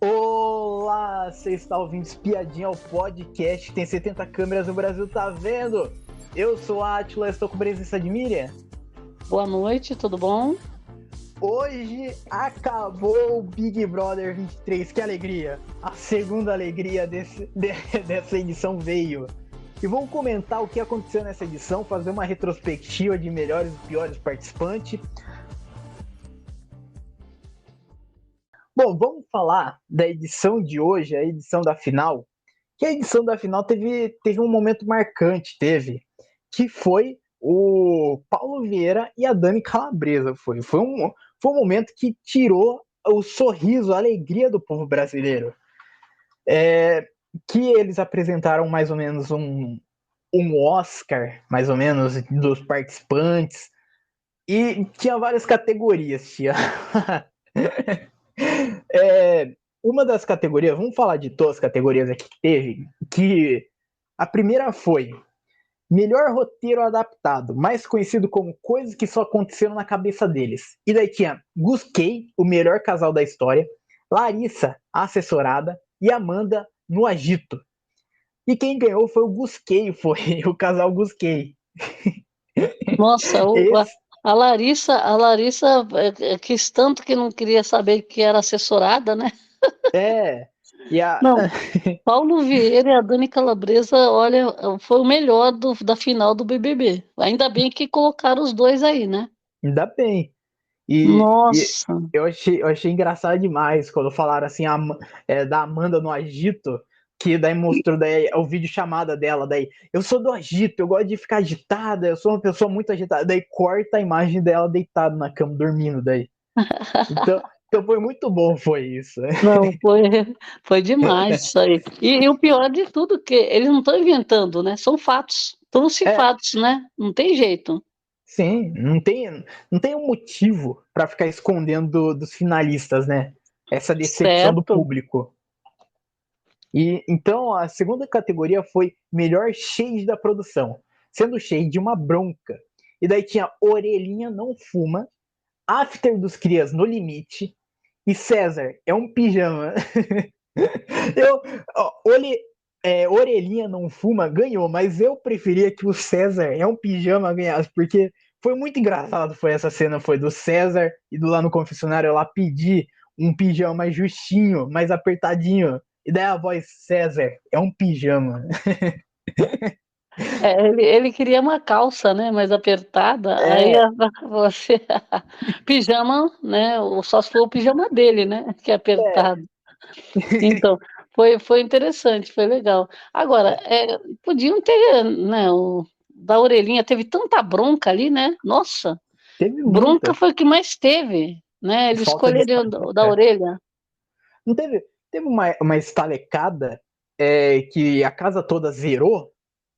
Olá, você está ouvindo Espiadinha, o podcast, tem 70 câmeras no Brasil, tá vendo? Eu sou a Atila, estou com presença de Miriam. Boa noite, tudo bom? Hoje acabou o Big Brother 23, que alegria! A segunda alegria dessa edição veio. E vamos comentar o que aconteceu nessa edição, fazer uma retrospectiva de melhores e piores participantes. Bom, vamos falar da edição de hoje, a edição da final. Que a edição da final teve um momento marcante, que foi o Paulo Vieira e a Dani Calabresa. Foi um momento que tirou o sorriso, a alegria do povo brasileiro. Que eles apresentaram mais ou menos um Oscar, mais ou menos, dos participantes. E tinha várias categorias, tinha. Uma das categorias, vamos falar de todas as categorias aqui que teve, que a primeira foi melhor roteiro adaptado, mais conhecido como coisas que só aconteceram na cabeça deles. E daí tinha Gus Kay, o melhor casal da história, Larissa, a assessorada, e Amanda no agito. E quem ganhou foi o Gus Kay, foi o casal Gus Kay. Nossa, Esse, a Larissa quis tanto que não queria saber que era assessorada, né? é, e a, Não, Paulo Vieira e a Dani Calabresa, olha, foi o melhor da final do BBB. Ainda bem que colocaram os dois aí, né? ainda bem. E Nossa, eu achei engraçado demais quando falaram assim da Amanda no agito, que daí mostrou daí, o vídeo chamada dela, daí, eu sou do agito, eu gosto de ficar agitada, eu sou uma pessoa muito agitada, daí corta a imagem dela deitada na cama, dormindo daí. Então foi muito bom, foi isso. não, foi demais isso aí. E o pior de tudo, que eles não estão inventando, né? São fatos, trouxe É, fatos, né? Não tem jeito. sim, não tem um motivo para ficar escondendo dos finalistas, né? Essa decepção do Certo. público. E então a segunda categoria foi melhor shade da produção, sendo o shade uma bronca. E daí tinha Orelhinha não fuma, After dos Crias no limite e César é um pijama. eu, Orelhinha não fuma ganhou, mas eu preferia que o César é um pijama ganhasse, porque foi muito engraçado, foi essa cena, foi do César e do lá no confessionário lá pedir um pijama mais justinho, mais apertadinho. E daí a voz, César, é um pijama. Ele queria uma calça, né, mais apertada, aí É, você pijama, né, só se for o pijama dele, né, que é é. apertado. Então, foi interessante, foi legal. Agora, podiam ter, né, o da orelhinha, teve tanta bronca ali, né, nossa, Teve bronca muita foi o que mais teve, né, eles falta de escolheram da estalecada. orelha. Não teve uma estalecada que a casa toda zerou?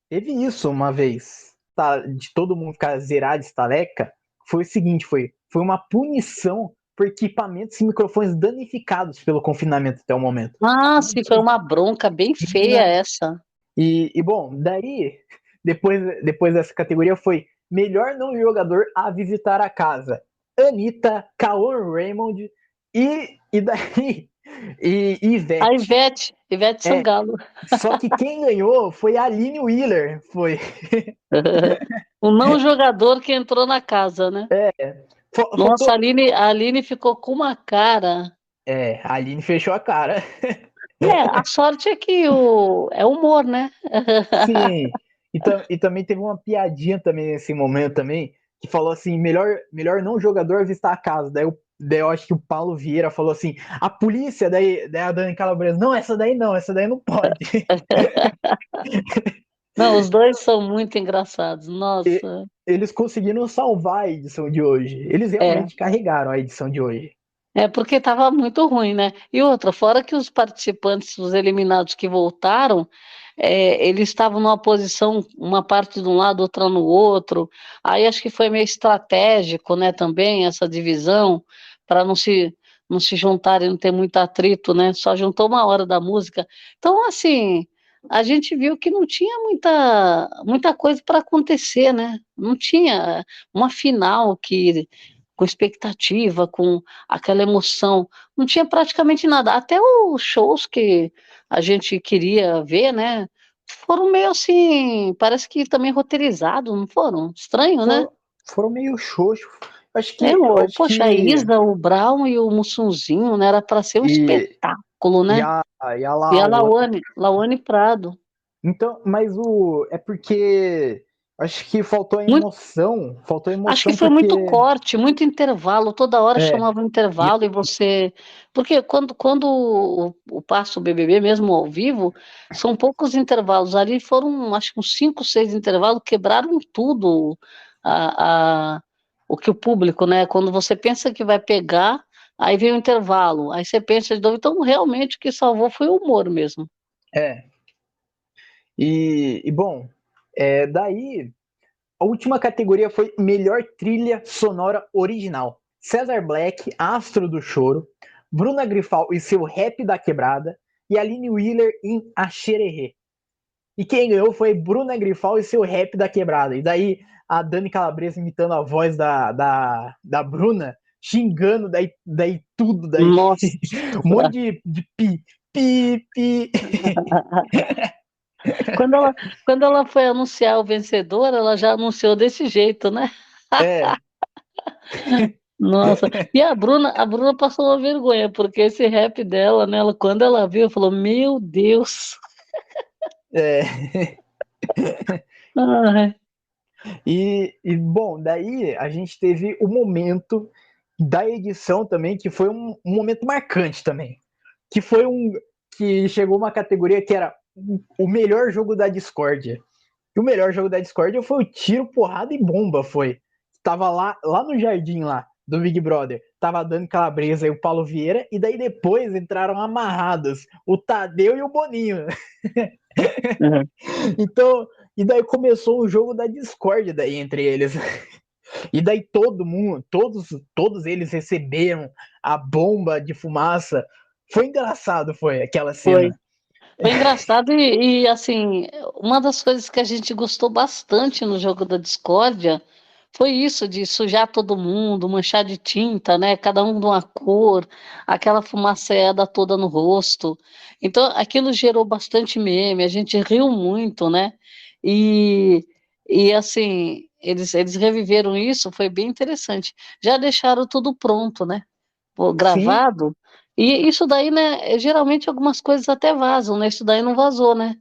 Teve isso uma vez, tá, de todo mundo ficar zerado de estaleca. Foi o seguinte, foi uma punição por equipamentos e microfones danificados pelo confinamento até o momento. Ah, sim, foi uma bronca bem feia essa. Bom, daí, depois dessa categoria foi melhor não jogador a visitar a casa. Anitta, Cauã Raymond e daí e A Ivete. Ivete É, Sangalo. só que quem ganhou foi a Aline Wheeler, foi. O não jogador que entrou na casa, né. Nossa, Faltou. a Aline ficou com uma cara. A Aline fechou a cara. A sorte é que é humor, né. Sim. E também teve uma piadinha também nesse momento também, que falou assim, melhor não jogador avistar a casa. Daí eu acho que o Paulo Vieira falou assim, a polícia, daí a Dani Calabresa, não, essa daí não pode. Não, os dois são muito engraçados, E nossa. eles conseguiram salvar a edição de hoje. Eles É, realmente carregaram a edição de hoje. porque estava muito ruim, né. E outra, fora que os participantes, os eliminados que voltaram, eles estavam numa posição, uma parte de um lado, outra no outro, aí acho que foi meio estratégico, né, também essa divisão, para não se juntarem, não ter muito atrito, né, só juntou uma hora da música. Então, assim, a gente viu que não tinha muita coisa para acontecer, né, não tinha uma final que com expectativa, com aquela emoção. Não tinha praticamente nada. Até os shows que a gente queria ver, né? Foram meio assim, parece que também roteirizados, não foram? Estranho, né? Foram meio xoxos. É, Eu acho poxa, a que Isa, o Brown e o Mussunzinho, né? Era para ser um e, espetáculo, e né? a E a Laona. Lawane Prado. Então, mas é porque acho que faltou Acho que emoção foi muito porque corte, muito intervalo, toda hora é, chamava um e- intervalo e você. Porque quando o passa o BBB, mesmo ao vivo, são poucos intervalos. Ali foram, acho que uns 5, 6 intervalos, quebraram tudo o que o público, né? Quando você pensa que vai pegar, aí vem o intervalo, aí você pensa de novo. Então, realmente, o que salvou foi o humor mesmo. é, bom, daí a última categoria foi melhor trilha sonora original. César Black, Astro do Choro, Bruna Grifal e seu Rap da Quebrada e Aline Wheeler em Axererê. E quem ganhou foi Bruna Grifal e seu Rap da Quebrada. E daí a Dani Calabresa imitando a voz da Bruna, xingando daí tudo, daí Nossa. um monte de pi. Quando ela, quando ela foi anunciar o vencedor, ela já anunciou desse jeito, né? É, Nossa, e a Bruna passou uma vergonha, porque esse rap dela, né, quando ela viu, falou, meu Deus. é. Ai, Bom, daí a gente teve o momento da edição também, que foi um momento marcante também. Que foi que chegou uma categoria que era o melhor jogo da discórdia. E o melhor jogo da discórdia foi o tiro, porrada e bomba, foi. Tava lá no jardim lá, do Big Brother. Tava a Dani Calabresa e o Paulo Vieira, e daí depois entraram amarrados o Tadeu e o Boninho. uhum. Então, e daí começou um jogo da discórdia daí entre eles. E daí todo mundo, todos eles receberam a bomba de fumaça. Foi engraçado, foi aquela Foi. cena. Foi engraçado assim, uma das coisas que a gente gostou bastante no jogo da discórdia foi isso de sujar todo mundo, manchar de tinta, né? Cada um de uma cor, aquela fumaceada toda no rosto. Então, aquilo gerou bastante meme, a gente riu muito, né? E, assim, eles reviveram isso, foi bem interessante. Já deixaram tudo pronto, né? Pô, Sim, gravado. E isso daí, né? Geralmente algumas coisas até vazam, né? Isso daí não vazou, né?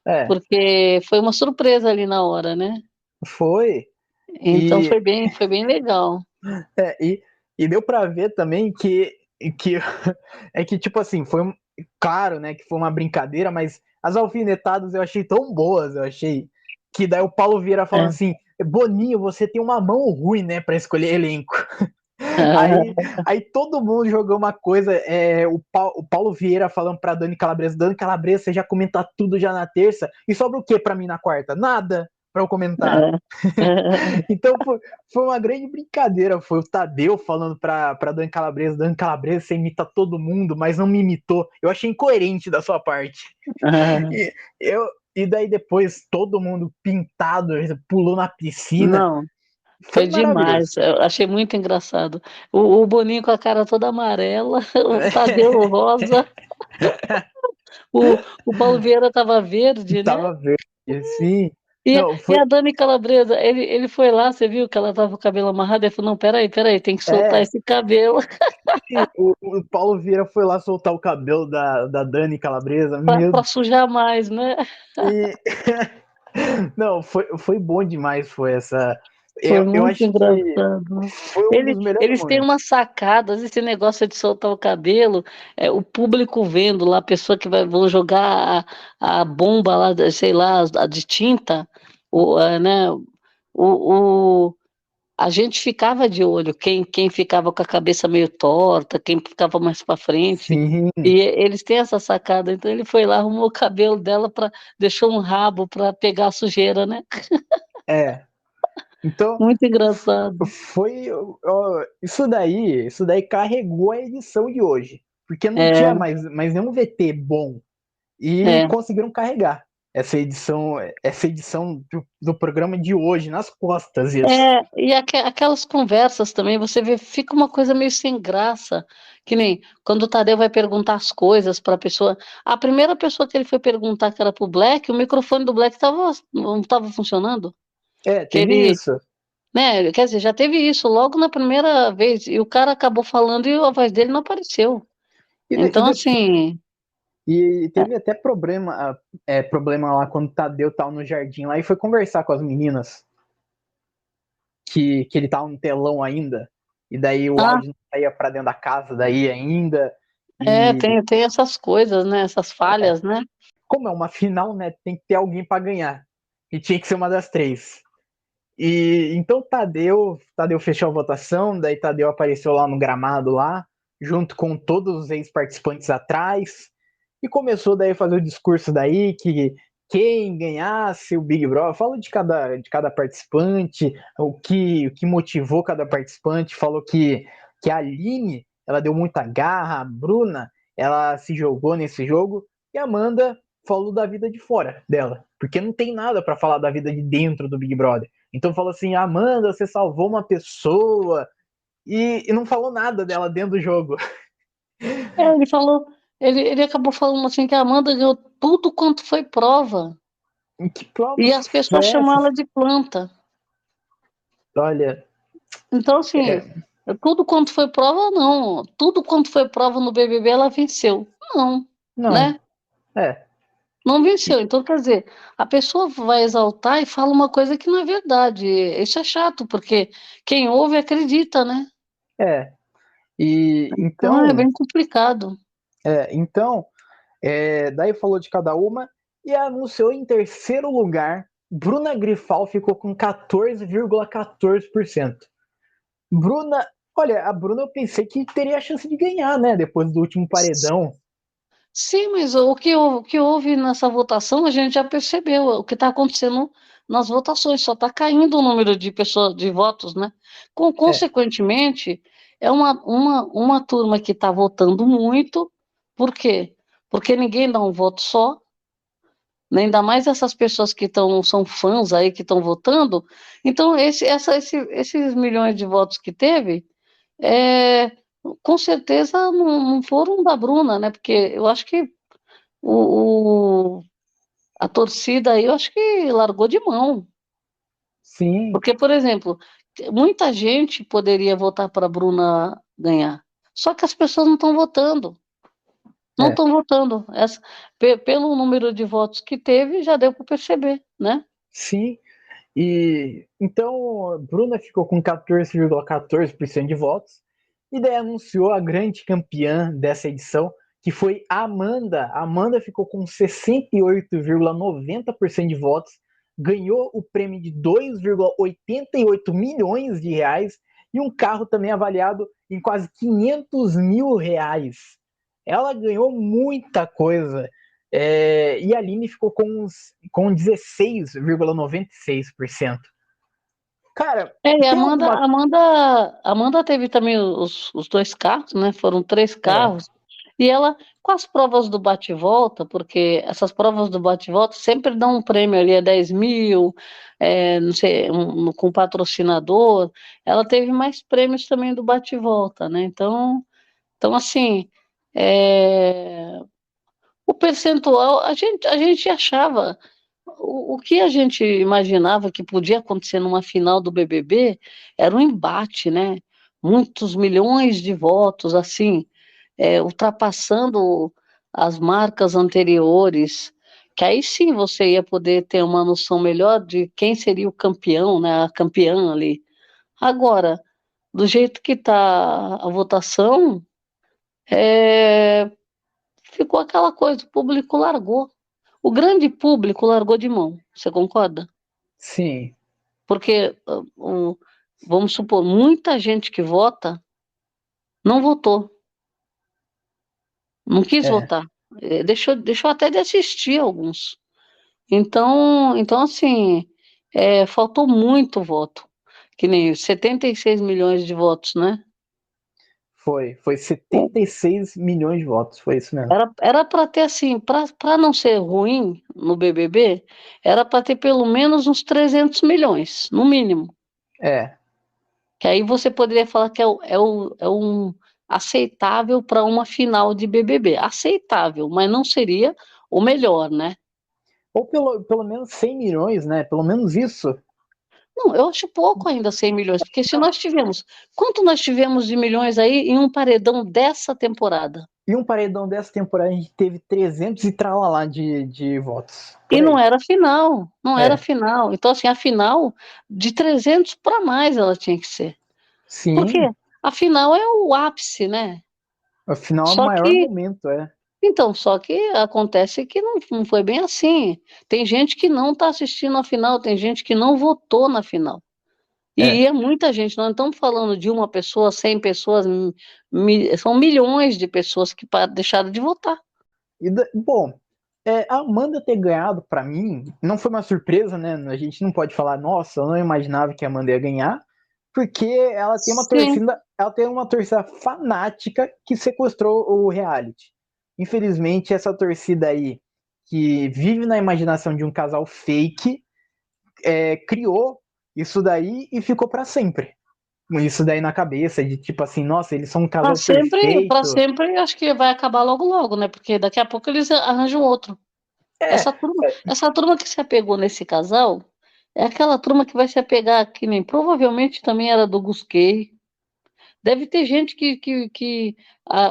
é, Porque foi uma surpresa ali na hora, né? foi. Então E, foi bem legal. é, e, e deu pra ver também que é que, tipo assim, claro, né, que foi uma brincadeira, mas as alfinetadas eu achei tão boas, eu achei que daí o Paulo Vieira falando É. assim, Boninho, você tem uma mão ruim, né, pra escolher elenco. Aí, aí todo mundo jogou uma coisa, o Paulo Vieira falando pra Dani Calabresa, você já comenta tudo já na terça, e sobra o que pra mim na quarta? Nada pra eu comentar. Então foi uma grande brincadeira, foi o Tadeu falando pra Dani Calabresa, você imita todo mundo, mas não me imitou. Eu achei incoerente da sua parte. E, eu, e daí depois todo mundo pintado, pulou na piscina. Não, Foi foi maravilhoso. demais. Eu achei muito engraçado. O Boninho com a cara toda amarela, o Tadeu rosa, o Paulo Vieira estava verde, né? Tava verde, assim. E, Não, e foi. a Dani Calabresa, ele foi lá, você viu que ela tava com o cabelo amarrado? Ele falou, não, peraí, tem que soltar É, esse cabelo o Paulo Vieira foi lá soltar o cabelo da Dani Calabresa. pra sujar mais, né? E, não, foi bom demais, foi essa. Foi Eu muito acho que engraçado. foi um Ele, dos melhores eles têm momentos. umas sacadas, esse negócio de soltar o cabelo, o público vendo lá, a pessoa que vão jogar a bomba lá, sei lá, a de tinta, né, o, a gente ficava de olho, quem ficava com a cabeça meio torta, quem ficava mais para frente, Sim, e eles têm essa sacada, então ele foi lá, arrumou o cabelo dela, deixou um rabo para pegar a sujeira, né? é. Então, Muito engraçado. foi. Ó, isso daí carregou a edição de hoje. Porque não tinha É, mais nenhum VT bom. E é. conseguiram carregar. essa edição do programa de hoje, nas costas, isso. E aquelas conversas também, você vê, fica uma coisa meio sem graça, que nem quando o Tadeu vai perguntar as coisas para a pessoa. A primeira pessoa que ele foi perguntar, que era pro Black, o microfone do Black não estava funcionando. Que Teve ele, isso. né, quer dizer, já teve isso logo na primeira vez, e o cara acabou falando e a voz dele não apareceu. E, de- e Então, de- assim, e teve até problema lá quando o Tadeu tava no jardim lá e foi conversar com as meninas que ele tava no telão ainda. E daí o ah, áudio não saía pra dentro da casa daí ainda. E tem essas coisas, né, essas falhas, né? como é uma final, né, tem que ter alguém para ganhar. E tinha que ser uma das três. E então Tadeu fechou a votação, daí Tadeu apareceu lá no gramado lá, junto com todos os ex-participantes atrás, e começou daí a fazer o discurso daí que quem ganhasse o Big Brother, fala de cada participante, o que motivou cada participante, falou que a Aline, ela deu muita garra, a Bruna, ela se jogou nesse jogo, e a Amanda falou da vida de fora dela, porque não tem nada para falar da vida de dentro do Big Brother. Então falou assim: Amanda, você salvou uma pessoa. E não falou nada dela dentro do jogo. Ele falou, ele acabou falando assim que a Amanda ganhou tudo quanto foi prova. Que prova E as foi pessoas chamam essa? ela de planta. Olha, Então, assim, é, tudo quanto foi prova, não. Tudo quanto foi prova no BBB, ela venceu. Não, não, né? é, Não venceu. Então, quer dizer, a pessoa vai exaltar e fala uma coisa que não é verdade. Isso é chato, porque quem ouve acredita, né? é. E Então, é então, bem complicado. daí falou de cada uma e anunciou em terceiro lugar. Bruna Grifal ficou com 14,14%. Bruna, olha, a Bruna eu pensei que teria a chance de ganhar, né? Depois do último paredão. Sim, mas o que houve nessa votação, a gente já percebeu. O que está acontecendo nas votações, só está caindo o número de pessoas, de votos, né? É, Consequentemente, é uma turma que está votando muito. Por quê? Porque ninguém dá um voto só, né? Ainda mais essas pessoas que são fãs aí, que estão votando. Então, esses milhões de votos que teve, é, com certeza não foram da Bruna, né? Porque eu acho que o, o- a torcida aí, eu acho que largou de mão. sim, Porque, por exemplo, muita gente poderia votar para a Bruna ganhar. Só que as pessoas não estão votando. Não é, estão votando. Pelo número de votos que teve, já deu para perceber, né? sim. E então, Bruna ficou com 14,14% de votos e daí anunciou a grande campeã dessa edição, que foi a Amanda. A Amanda ficou com 68,90% de votos, ganhou o prêmio de 2,88 milhões de reais e um carro também avaliado em quase 500 mil reais. Ela ganhou muita coisa. E a Aline ficou com 16,96%. Cara, E a tem alguma. Amanda teve também os dois carros, né? Foram três É, carros. E ela, com as provas do bate-volta, porque essas provas do bate-volta sempre dão um prêmio ali, 10 mil, não sei, com patrocinador. Ela teve mais prêmios também do bate-volta, né? Então assim, é, o percentual, a gente achava. O que a gente imaginava que podia acontecer numa final do BBB era um embate, né? Muitos milhões de votos, assim, ultrapassando as marcas anteriores, que aí sim você ia poder ter uma noção melhor de quem seria o campeão, né? A campeã ali. Agora, do jeito que está a votação, é, ficou aquela coisa, o público largou. O grande público largou de mão, você concorda? sim, Porque, vamos supor, muita gente que vota não votou, não quis é, votar, deixou até de assistir alguns. Então assim, faltou muito voto, que nem 76 milhões de votos, né? Foi 76 milhões de votos, foi isso mesmo. Era para ter assim, para não ser ruim no BBB, era para ter pelo menos uns 300 milhões, no mínimo. É, Que aí você poderia falar que é um aceitável para uma final de BBB. Aceitável, mas não seria o melhor, né? ou pelo menos 100 milhões, né? Pelo menos isso. Não, eu acho pouco ainda 100 milhões, porque se nós tivemos. Quanto nós tivemos de milhões aí em um paredão dessa temporada? E um paredão dessa temporada a gente teve 300 e tralalá de votos. Por E não aí. era final, não era É, final. Então, assim, a final de 300 para mais ela tinha que ser. Por quê? sim. A final é o ápice, né? Afinal, é o Só maior que momento, é. Então, só que acontece que não foi bem assim. Tem gente que não está assistindo a final, tem gente que não votou na final. E É. é muita gente, nós não estamos falando de uma pessoa, 100 pessoas, são milhões de pessoas que deixaram de votar. Bom, a Amanda ter ganhado, pra mim, não foi uma surpresa, né? A gente não pode falar, nossa, eu não imaginava que a Amanda ia ganhar, porque Sim, ela tem uma torcida fanática que sequestrou o reality. Infelizmente, essa torcida aí, que vive na imaginação de um casal fake, criou isso daí e ficou para sempre. Isso daí na cabeça, de tipo assim, nossa, eles são um casal para perfeito. sempre, acho que vai acabar logo logo, né? Porque daqui a pouco eles arranjam outro. É, Essa turma que se apegou nesse casal é aquela turma que vai se apegar, que nem provavelmente também era do Gusquet. Deve ter gente que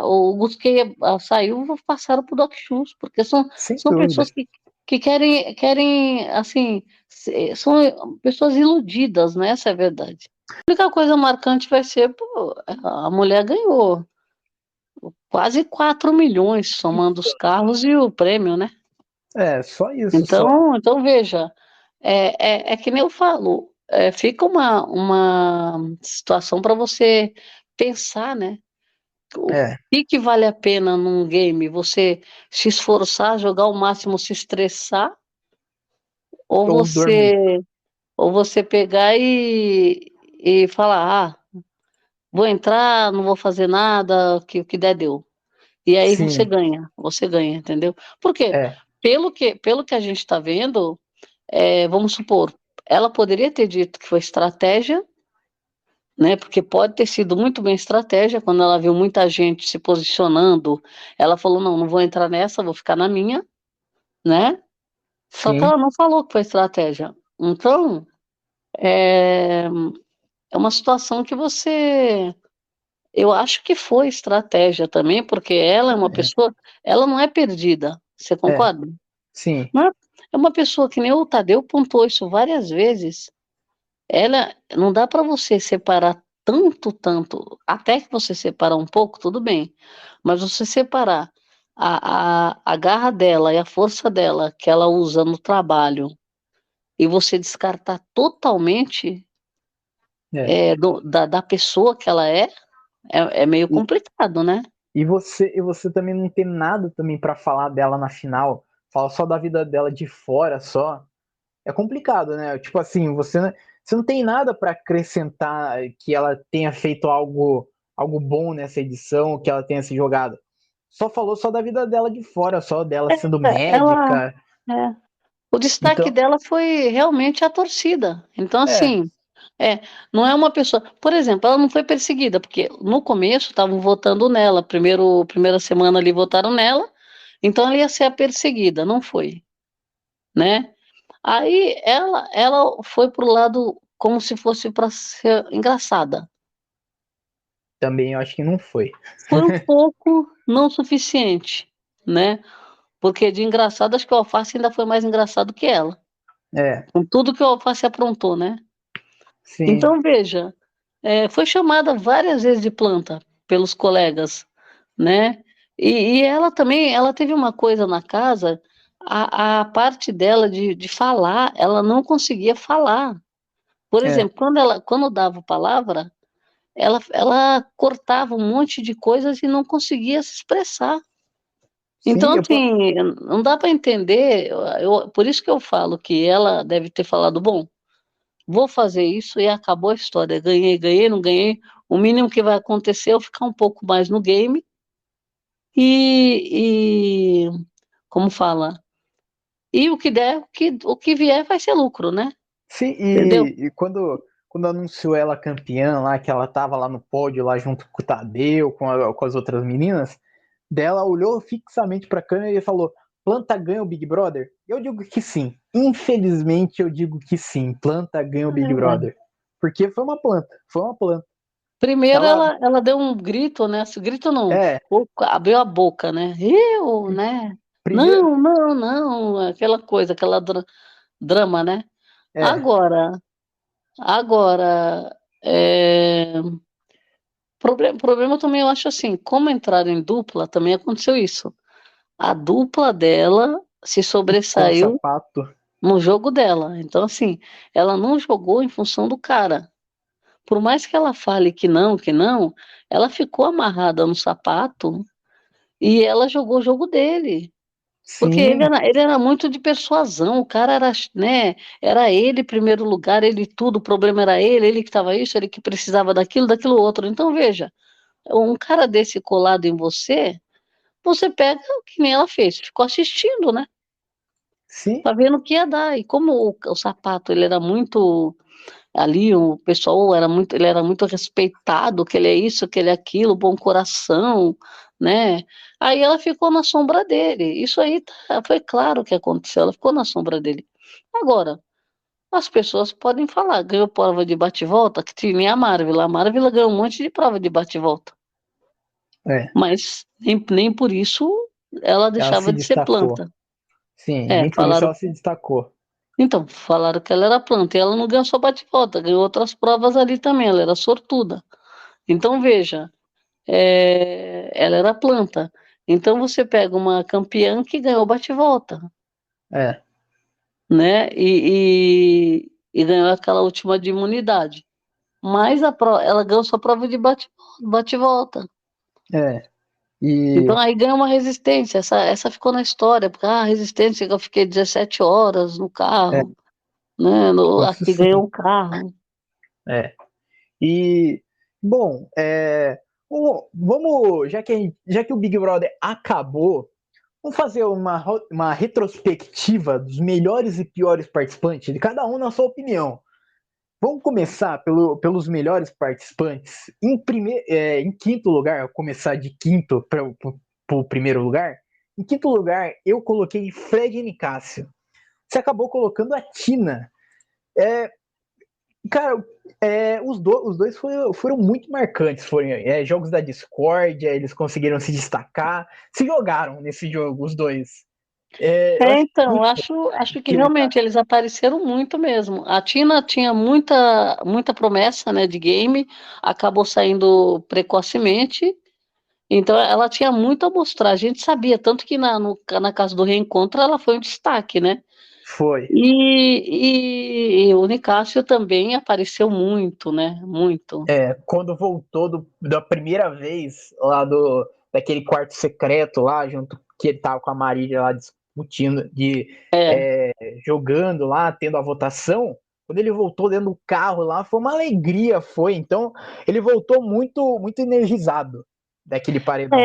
o Busquets saiu e passaram para o Doc Shoes, porque sem são dúvida. pessoas que querem, assim, são pessoas iludidas, né? Essa é a verdade. A única coisa marcante vai ser, pô, a mulher ganhou quase 4 milhões, somando os carros e o prêmio, né? Só isso, só. Então veja, é que nem eu falo, fica uma situação para você pensar, né? O É, que vale a pena num game? Você se esforçar, jogar o máximo, se estressar, ou ou dormir. você pegar e falar, vou entrar, não vou fazer nada, o que der deu. E aí Sim, você ganha, entendeu? Por quê? é, Pelo que a gente está vendo, vamos supor, ela poderia ter dito que foi estratégia, né? Porque pode ter sido muito bem estratégia, quando ela viu muita gente se posicionando, ela falou, não, não vou entrar nessa, vou ficar na minha, né? Só que sim, ela não falou que foi estratégia. Então, é, é uma situação que eu acho que foi estratégia também, porque ela é uma é, pessoa, ela não é perdida, você é, concorda? sim, Não é, é uma pessoa que nem o Tadeu pontuou isso várias vezes. Ela não dá para você separar tanto, até que você separar um pouco, tudo bem, mas você separar a garra dela e a força dela que ela usa no trabalho e você descartar totalmente é. da pessoa que ela é meio E, complicado, né? e você também não tem nada também para falar dela na final, fala só da vida dela de fora só. É complicado, né? Tipo assim, você não tem nada para acrescentar que ela tenha feito algo bom nessa edição, que ela tenha se jogado. Só falou só da vida dela de fora, só dela sendo Ela, médica. é, o destaque Então, dela foi realmente a torcida. Então, é, assim, não é uma pessoa. Por exemplo, ela não foi perseguida, porque no começo estavam votando nela. Primeira semana ali votaram nela, então ela ia ser a perseguida, não foi, né? Aí ela foi pro lado como se fosse para ser engraçada. também eu acho que não foi. Foi um pouco não suficiente, né? Porque de engraçado, acho que o Alface ainda foi mais engraçado que ela, É, com tudo que o Alface aprontou, né? sim, Então, veja, foi chamada várias vezes de planta pelos colegas, né? E ela também, ela teve uma coisa na casa, a parte dela de falar, ela não conseguia falar. Por é. exemplo, quando dava palavra, ela cortava um monte de coisas e não conseguia se expressar. Então, Sim, assim, não dá para entender, por isso que eu falo que ela deve ter falado, bom, vou fazer isso e acabou a história. Ganhei, ganhei, não ganhei. O mínimo que vai acontecer é eu ficar um pouco mais no game e como fala? E o que der, o que vier vai ser lucro, né? Sim, Entendeu? e quando anunciou ela campeã lá, que ela tava lá no pódio, lá junto com o Tadeu, com as outras meninas, dela olhou fixamente pra câmera e falou: Planta ganha o Big Brother? Eu digo que sim. Infelizmente, eu digo que sim. Planta ganha o Big É. Brother. Porque foi uma planta, foi uma planta. Primeiro Ela, ela deu um grito, né? Esse grito não, é, abriu a boca, né? Eu, né? primeiro, Não, não, não, aquela coisa, aquela drama, né? é, Agora, agora, problema também eu acho assim, como entraram em dupla, também aconteceu isso. A dupla dela se com o sobressaiu sapato, no jogo dela. Então, assim, ela não jogou em função do cara. Por mais que ela fale que não, ela ficou amarrada no sapato e ela jogou o jogo dele. Porque sim, ele era muito de persuasão, o cara era, né, era ele em primeiro lugar, ele tudo, o problema era ele que estava isso, ele que precisava daquilo, daquilo outro. Então, veja, um cara desse colado em você, você pega o que nem ela fez, ficou assistindo, né? sim, Tá vendo o que ia dar. E como o sapato, ele era muito ali, o pessoal era muito, ele era muito respeitado, que ele é isso, que ele é aquilo, bom coração, né? Aí ela ficou na sombra dele. Isso aí foi claro que aconteceu, ela ficou na sombra dele. Agora, as pessoas podem falar, ganhou prova de bate-volta, que tinha a Marvel ganhou um monte de prova de bate-volta, é, mas nem por isso ela ela deixava se de ser destacou. planta. Sim, É, nem por isso falaram. ela se destacou. Então, falaram que ela era planta, e ela não ganhou só bate-volta, ganhou outras provas ali também, ela era sortuda. Então, veja, ela era planta. Então, você pega uma campeã que ganhou bate-volta, É, né? E ganhou aquela última de imunidade. Mas ela ganhou só prova de bate-volta. é. Então, E aí ganha uma resistência. Essa ficou na história, porque a resistência que eu fiquei 17 horas no é, carro, né? isso Aqui ganhou sim. um carro. É. E, bom, vamos, já que o Big Brother acabou, vamos fazer uma retrospectiva dos melhores e piores participantes, de cada um na sua opinião. Vamos começar pelos melhores participantes. Em quinto lugar, vou começar de quinto para o primeiro lugar. Em quinto lugar, eu coloquei Fred Nicásio. Você acabou colocando a Tina. É, Cara, os dois foram muito marcantes. Foram jogos da discórdia, eles conseguiram se destacar, se jogaram nesse jogo, os dois. Eu acho Então, muito acho que aquele cara. realmente eles apareceram muito mesmo. A Tina tinha muita promessa, né, de game, acabou saindo precocemente, então ela tinha muito a mostrar. A gente sabia, tanto que na casa do reencontro ela foi um destaque, né? Foi. E o Nicásio também apareceu muito, né? Muito. Quando voltou da primeira vez lá daquele quarto secreto lá, junto que ele tava com a Marília lá discutindo, É. jogando lá, tendo a votação. Quando ele voltou dentro do carro lá, foi uma alegria, foi. Então, ele voltou muito, muito energizado daquele paredão.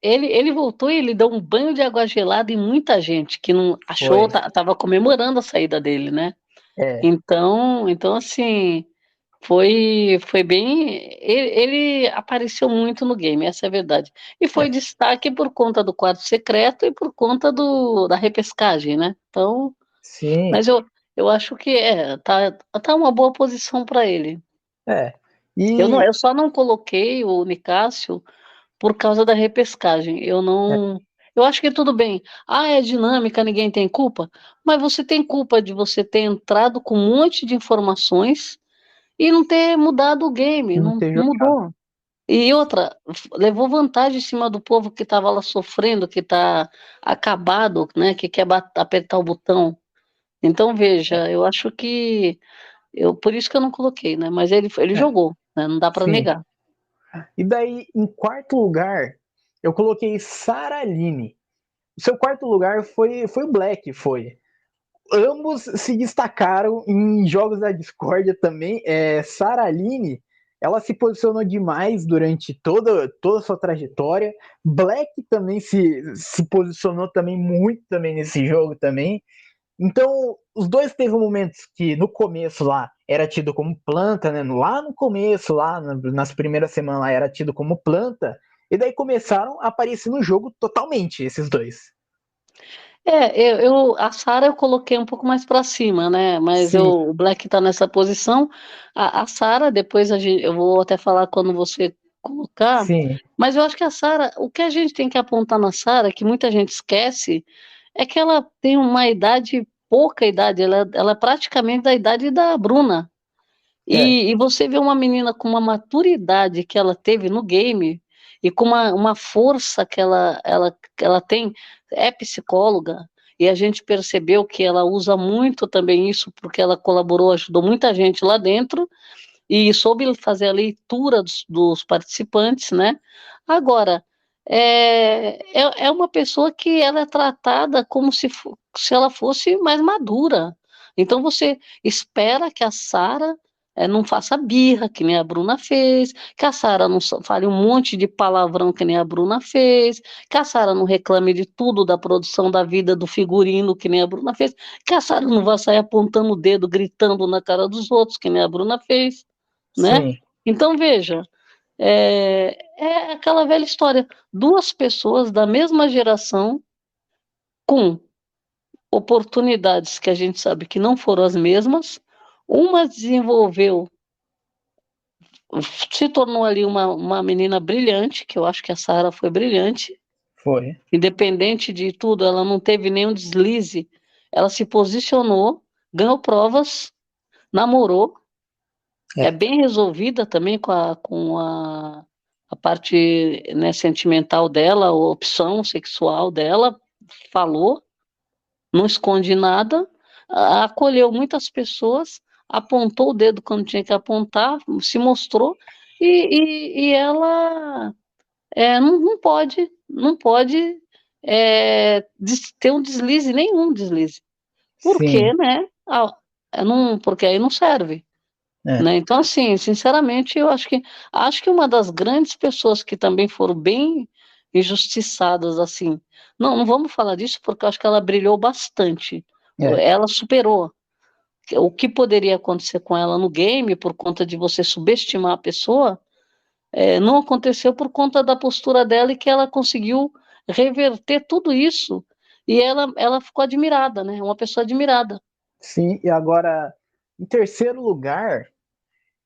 Ele voltou e ele deu um banho de água gelada em muita gente que não achou, Foi. tava comemorando a saída dele, né? É, Então assim, foi bem. Ele apareceu muito no game, essa é a verdade. E foi é. destaque por conta do quarto secreto e por conta da repescagem, né? Então, Sim, mas eu acho que tá uma boa posição para ele. é. Eu E só não coloquei o Nicásio por causa da repescagem. Eu é, não. Eu acho que tudo bem. Ah, é dinâmica, ninguém tem culpa. Mas você tem culpa de você ter entrado com um monte de informações e não ter mudado o game. não Não, ter não jogado. mudou. E outra, levou vantagem em cima do povo que estava lá sofrendo, que está acabado, né? Que quer apertar o botão. Então, É, veja, eu acho que. Por isso que eu não coloquei, né? Mas ele é, jogou, né? Não dá para sim. negar. E daí, em quarto lugar, eu coloquei Saraline. O seu quarto lugar foi o Black, foi. ambos se destacaram em jogos da discórdia também. Sarah Aline, ela se posicionou demais durante toda a sua trajetória. Black também se posicionou também muito também nesse jogo também. Então, os dois teve momentos que no começo lá era tido como planta, né? Lá no começo, lá nas primeiras semanas lá era tido como planta, e daí começaram a aparecer no jogo totalmente esses dois. A Sarah eu coloquei um pouco mais para cima, né? Mas Sim, o Black está nessa posição. A Sarah, depois eu vou até falar quando você colocar. sim, Mas eu acho que a Sarah, o que a gente tem que apontar na Sarah, que muita gente esquece, é que ela tem uma idade, pouca idade, ela é praticamente da idade da Bruna. é, E você vê uma menina com uma maturidade que ela teve no game e com uma força que ela tem, é psicóloga, e a gente percebeu que ela usa muito também isso, porque ela colaborou, ajudou muita gente lá dentro, e soube fazer a leitura dos participantes, né? Agora, é uma pessoa que ela é tratada como se ela fosse mais madura. Então você espera que a Sara não faça birra, que nem a Bruna fez, que a Sara não fale um monte de palavrão, que nem a Bruna fez, que a Sara não reclame de tudo da produção da vida do figurino, que nem a Bruna fez, que a Sara não vá sair apontando o dedo, gritando na cara dos outros, que nem a Bruna fez, né? sim, Então, veja, é aquela velha história, duas pessoas da mesma geração com oportunidades que a gente sabe que não foram as mesmas, uma desenvolveu, se tornou ali uma menina brilhante, que eu acho que a Sarah foi brilhante, foi. independente de tudo, ela não teve nenhum deslize, ela se posicionou, ganhou provas, namorou, é É, bem resolvida também a parte, né, sentimental dela, a opção sexual dela, falou, não esconde nada, acolheu muitas pessoas, apontou o dedo quando tinha que apontar, se mostrou, e ela não pode ter um deslize, nenhum deslize. Por quê, sim, né? Porque aí não serve. é, Né? Então, assim, sinceramente, eu acho que uma das grandes pessoas que também foram bem injustiçadas, assim, não vamos falar disso porque eu acho que ela brilhou bastante. é, Ela superou o que poderia acontecer com ela no game por conta de você subestimar a pessoa, não aconteceu por conta da postura dela e que ela conseguiu reverter tudo isso e ela ficou admirada, né? Uma pessoa admirada. sim. E agora, em terceiro lugar,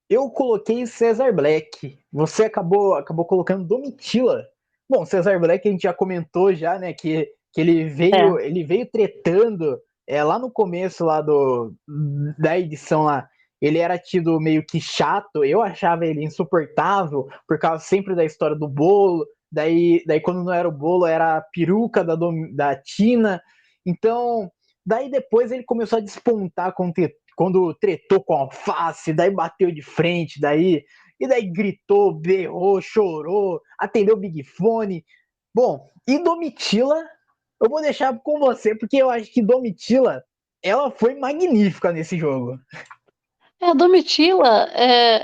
eu coloquei Cesar Black. Você acabou colocando Domitila. Bom, Cesar Black a gente já comentou já, né, que É, ele veio tretando lá no começo lá da edição lá. Ele era tido meio que chato, eu achava ele insuportável por causa sempre da história do bolo. Daí quando não era o bolo, era a peruca da Tina. Então, daí depois ele começou a despontar quando tretou com a Alface, daí bateu de frente, daí gritou, berrou, chorou, atendeu o Big Fone. Bom, e Domitila, eu vou deixar com você, porque eu acho que Domitila, ela foi magnífica nesse jogo. a Domitila,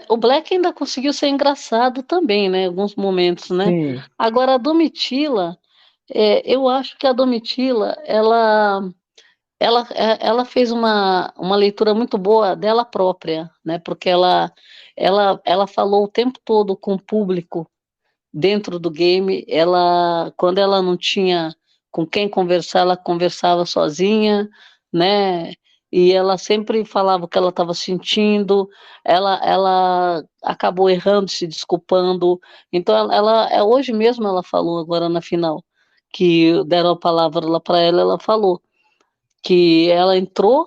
o Black ainda conseguiu ser engraçado também, né? Em alguns momentos, né? Sim, Agora, a Domitila, eu acho que a Domitila, ela fez uma leitura muito boa dela própria, né? Porque ela falou o tempo todo com o público dentro do game. Quando ela não tinha com quem conversar, ela conversava sozinha, né? E ela sempre falava o que ela estava sentindo. Ela acabou errando, se desculpando. Então, hoje mesmo ela falou agora na final que deram a palavra lá para ela, ela falou que ela entrou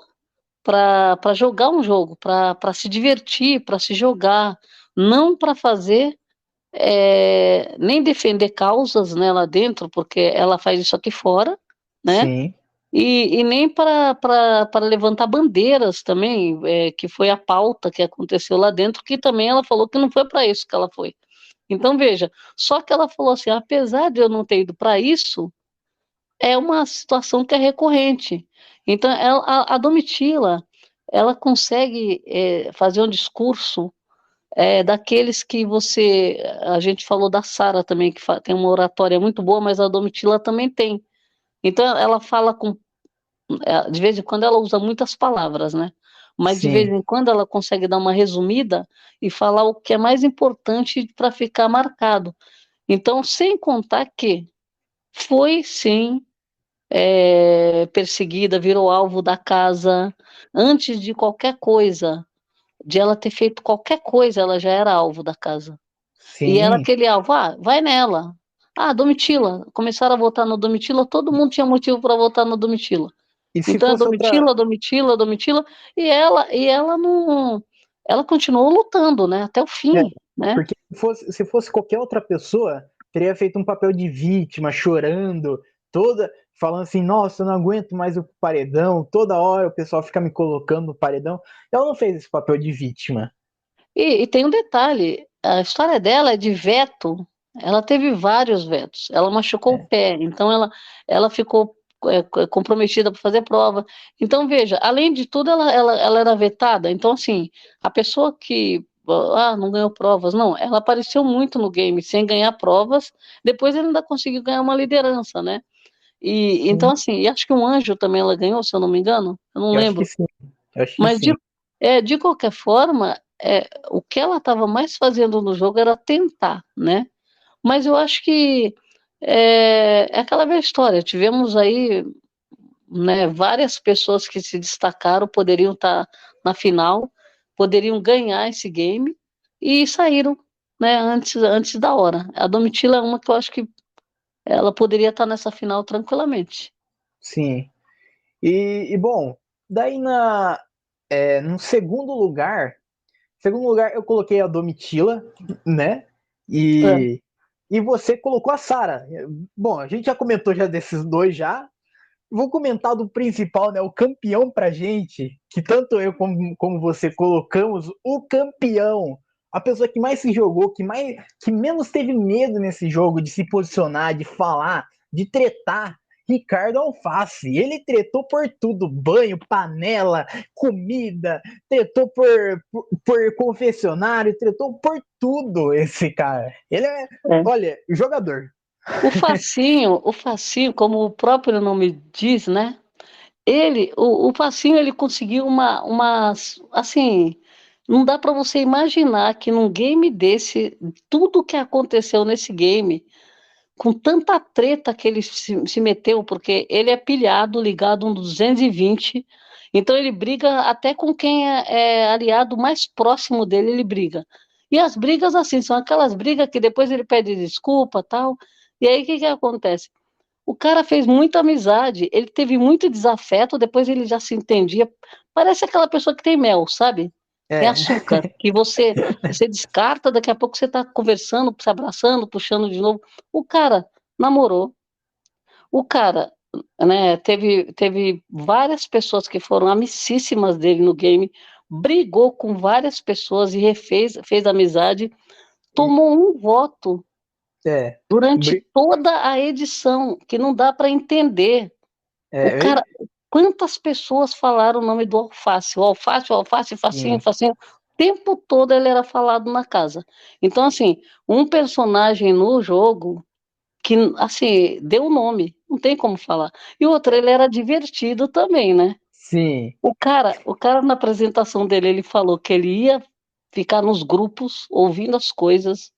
para jogar um jogo, para se divertir, para se jogar, não para fazer nem defender causas, né, lá dentro, porque ela faz isso aqui fora, né? sim, E nem para levantar bandeiras também, que foi a pauta que aconteceu lá dentro, que também ela falou que não foi para isso que ela foi. Então, veja, só que ela falou assim: apesar de eu não ter ido para isso, é uma situação que é recorrente. Então, a Domitila, ela consegue fazer um discurso daqueles que a gente falou da Sara também, que tem uma oratória muito boa, mas a Domitila também tem. Então, ela fala de vez em quando ela usa muitas palavras, né? Mas de vez Sim, em quando ela consegue dar uma resumida e falar o que é mais importante para ficar marcado. Então, sem contar que foi sim perseguida, virou alvo da casa antes de qualquer coisa, de ela ter feito qualquer coisa, ela já era alvo da casa. E era sim. aquele alvo, vai nela. Ah, Domitila. Começaram a votar no Domitila, todo mundo tinha motivo para votar no Domitila. E se Então é fosse outra. Domitila, Domitila, Domitila, e ela não, ela continuou lutando, né, até o É, fim, né? porque se fosse qualquer outra pessoa, teria feito um papel de vítima, chorando, toda, falando assim, nossa, eu não aguento mais o paredão, toda hora o pessoal fica me colocando no paredão. Ela não fez esse papel de vítima. E tem um detalhe, a história dela é de veto, ela teve vários vetos, ela machucou o É, pé, então ela ficou comprometida para fazer prova. Então, veja, além de tudo, ela era vetada, então, assim, a pessoa que, não ganhou provas, não, ela apareceu muito no game, sem ganhar provas, depois ela ainda conseguiu ganhar uma liderança, né? E, então, sim, assim, e acho que um anjo também ela ganhou, se eu não me engano, eu não eu acho que lembro. sim. Eu acho que Mas sim. de qualquer forma, o que ela estava mais fazendo no jogo era tentar, né? Mas eu acho que é aquela velha história. Tivemos aí, né, várias pessoas que se destacaram, poderiam estar na final, poderiam ganhar esse game e saíram, né, antes da hora. A Domitila é uma que eu acho que ela poderia estar nessa final tranquilamente. Sim. Bom, daí no segundo lugar eu coloquei a Domitila, né? É. E você colocou a Sara. Bom, a gente já comentou já desses dois já. Vou comentar do principal, né? O campeão pra gente, que tanto eu como você colocamos, o campeão. A pessoa que mais se jogou, que menos teve medo nesse jogo de se posicionar, de falar, de tretar. Ricardo Alface, ele tretou por tudo: banho, panela, comida, tretou por confessionário, tretou por tudo. Esse cara, ele é, É. olha, jogador. O Facinho, como o próprio nome diz, né? O Facinho, ele conseguiu assim, não dá para você imaginar que num game desse, tudo que aconteceu nesse game, com tanta treta que ele se meteu, porque ele é pilhado, ligado no 220, então ele briga até com quem é aliado mais próximo dele, ele briga. E as brigas, assim, são aquelas brigas que depois ele pede desculpa, tal, e aí o que que acontece? O cara fez muita amizade, ele teve muito desafeto, depois ele já se entendia. Parece aquela pessoa que tem mel, sabe? Tem É, açúcar, que você descarta, daqui a pouco você está conversando, se abraçando, puxando de novo. O cara namorou, o cara, né, teve várias pessoas que foram amicíssimas dele no game, brigou com várias pessoas e fez amizade, tomou um voto é, durante toda a edição, que não dá para entender. O é, cara, quantas pessoas falaram o nome do Alface? O Alface, Facinho, sim. Facinho. O tempo todo ele era falado na casa. Então, assim, um personagem no jogo que, assim, deu nome, não tem como falar. E outro, ele era divertido também, né? Sim, O cara na apresentação dele, ele falou que ele ia ficar nos grupos, ouvindo as coisas,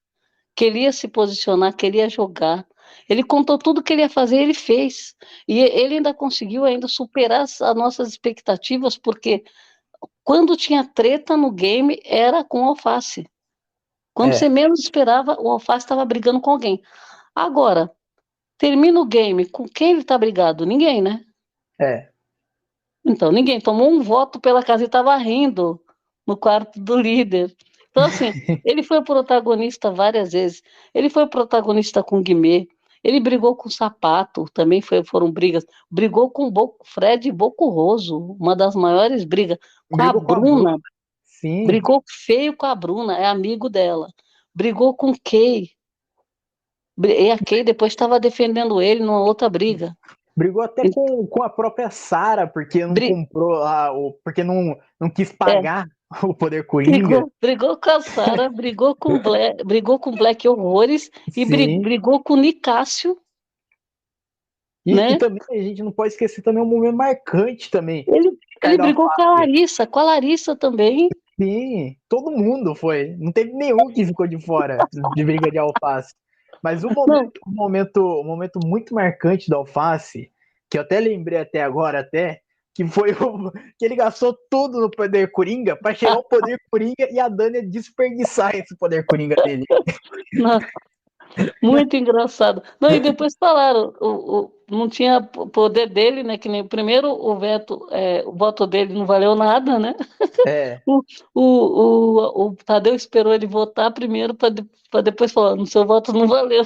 que ele ia se posicionar, que ele ia jogar. Ele contou tudo que ele ia fazer, ele fez. E ele ainda conseguiu ainda superar as nossas expectativas, porque quando tinha treta no game, era com o Alface. Quando você é, menos esperava, o Alface estava brigando com alguém. Agora, termina o game, com quem ele está brigado? Ninguém, né? é. Então, ninguém tomou um voto pela casa e estava rindo no quarto do líder. Então, assim, ele foi o protagonista várias vezes. Ele foi o protagonista com o Guimê. Ele brigou com o Sapato, também foram brigas. Brigou com o Fred Bocurroso, uma das maiores brigas. Com a Brigou com a Bruna. Bruna, Sim, brigou feio com a Bruna, é amigo dela. Brigou com o Kay. E a Kay depois estava defendendo ele numa outra briga. Brigou até com a própria Sarah, porque não Bri- comprou lá, porque não quis é, pagar o Poder Coringa. brigou com a Sarah, brigou com o Black horrores e Sim. brigou com o Nicásio, E né? também a gente não pode esquecer também um momento marcante também. Ele Ricardo brigou Alface. com a Larissa também. Sim, todo mundo foi. Não teve nenhum que ficou de fora de briga de Alface. Mas Não, o momento muito marcante da Alface, que eu até lembrei até agora, até, que foi que ele gastou tudo no Poder Coringa para chegar ao Poder Coringa e a Dani desperdiçar esse Poder Coringa dele. não, muito engraçado. Não, e depois falaram, não tinha poder dele, né? Que nem primeiro o voto dele não valeu nada, né? É. O, o Tadeu esperou ele votar primeiro para depois falar, no seu voto não valeu.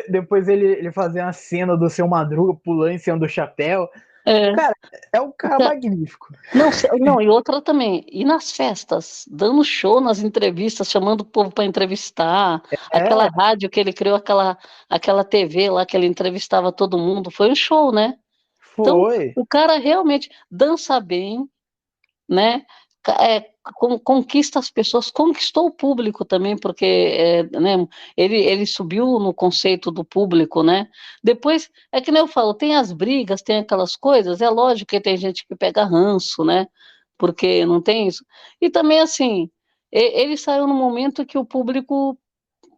Depois ele fazer a cena do seu Madruga pulando em cima do chapéu. É, Cara, é um cara magnífico. não, não, e outra também, e nas festas, dando show nas entrevistas, chamando o povo para entrevistar, aquela É, rádio que ele criou, aquela TV lá que ele entrevistava todo mundo, foi um show, né? Então, foi. o cara realmente dança bem, né? Conquista as pessoas, conquistou o público também, porque né, ele subiu no conceito do público, né? Depois, é que nem eu falo, tem as brigas, tem aquelas coisas, é lógico que tem gente que pega ranço, né? Porque não tem isso. E também, assim, ele saiu no momento que o público,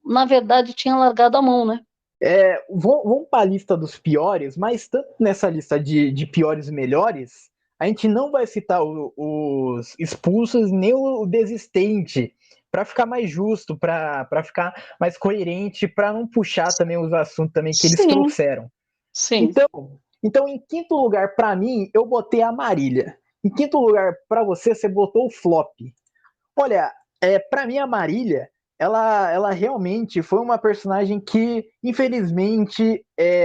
na verdade, tinha largado a mão, né? Vamos para a lista dos piores, mas tanto nessa lista de piores e melhores, a gente não vai citar os expulsos nem o desistente, para ficar mais justo, para ficar mais coerente, para não puxar também os assuntos também que eles Sim, trouxeram. sim. Então, então em quinto lugar, para mim, eu botei a Marília. Em quinto lugar, para você, você botou o Flop. Olha, para mim a Marília, ela realmente foi uma personagem que, infelizmente,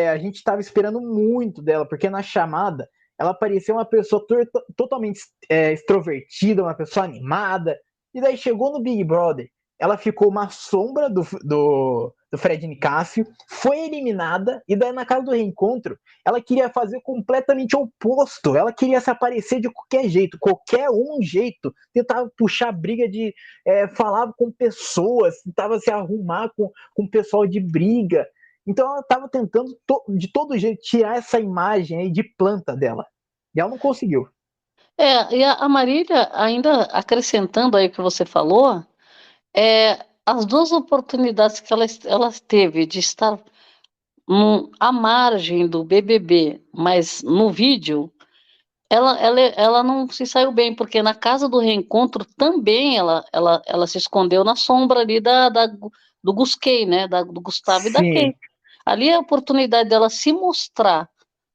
a gente estava esperando muito dela, porque na chamada ela parecia uma pessoa totalmente extrovertida, uma pessoa animada, e daí chegou no Big Brother, ela ficou uma sombra do Fred Nicásio, foi eliminada, e daí na casa do reencontro, ela queria fazer completamente o oposto, ela queria se aparecer de qualquer um jeito, tentava puxar briga falava com pessoas, tentava se arrumar com o pessoal de briga. Então ela estava tentando de todo jeito tirar essa imagem aí de planta dela. E ela não conseguiu. E a Marília, ainda acrescentando aí o que você falou, as duas oportunidades que ela teve de estar à margem do BBB, mas no vídeo, ela não se saiu bem, porque na casa do reencontro também ela se escondeu na sombra ali do Gusquei, né? Do Gustavo e da Sim, Kay. Ali é a oportunidade dela se mostrar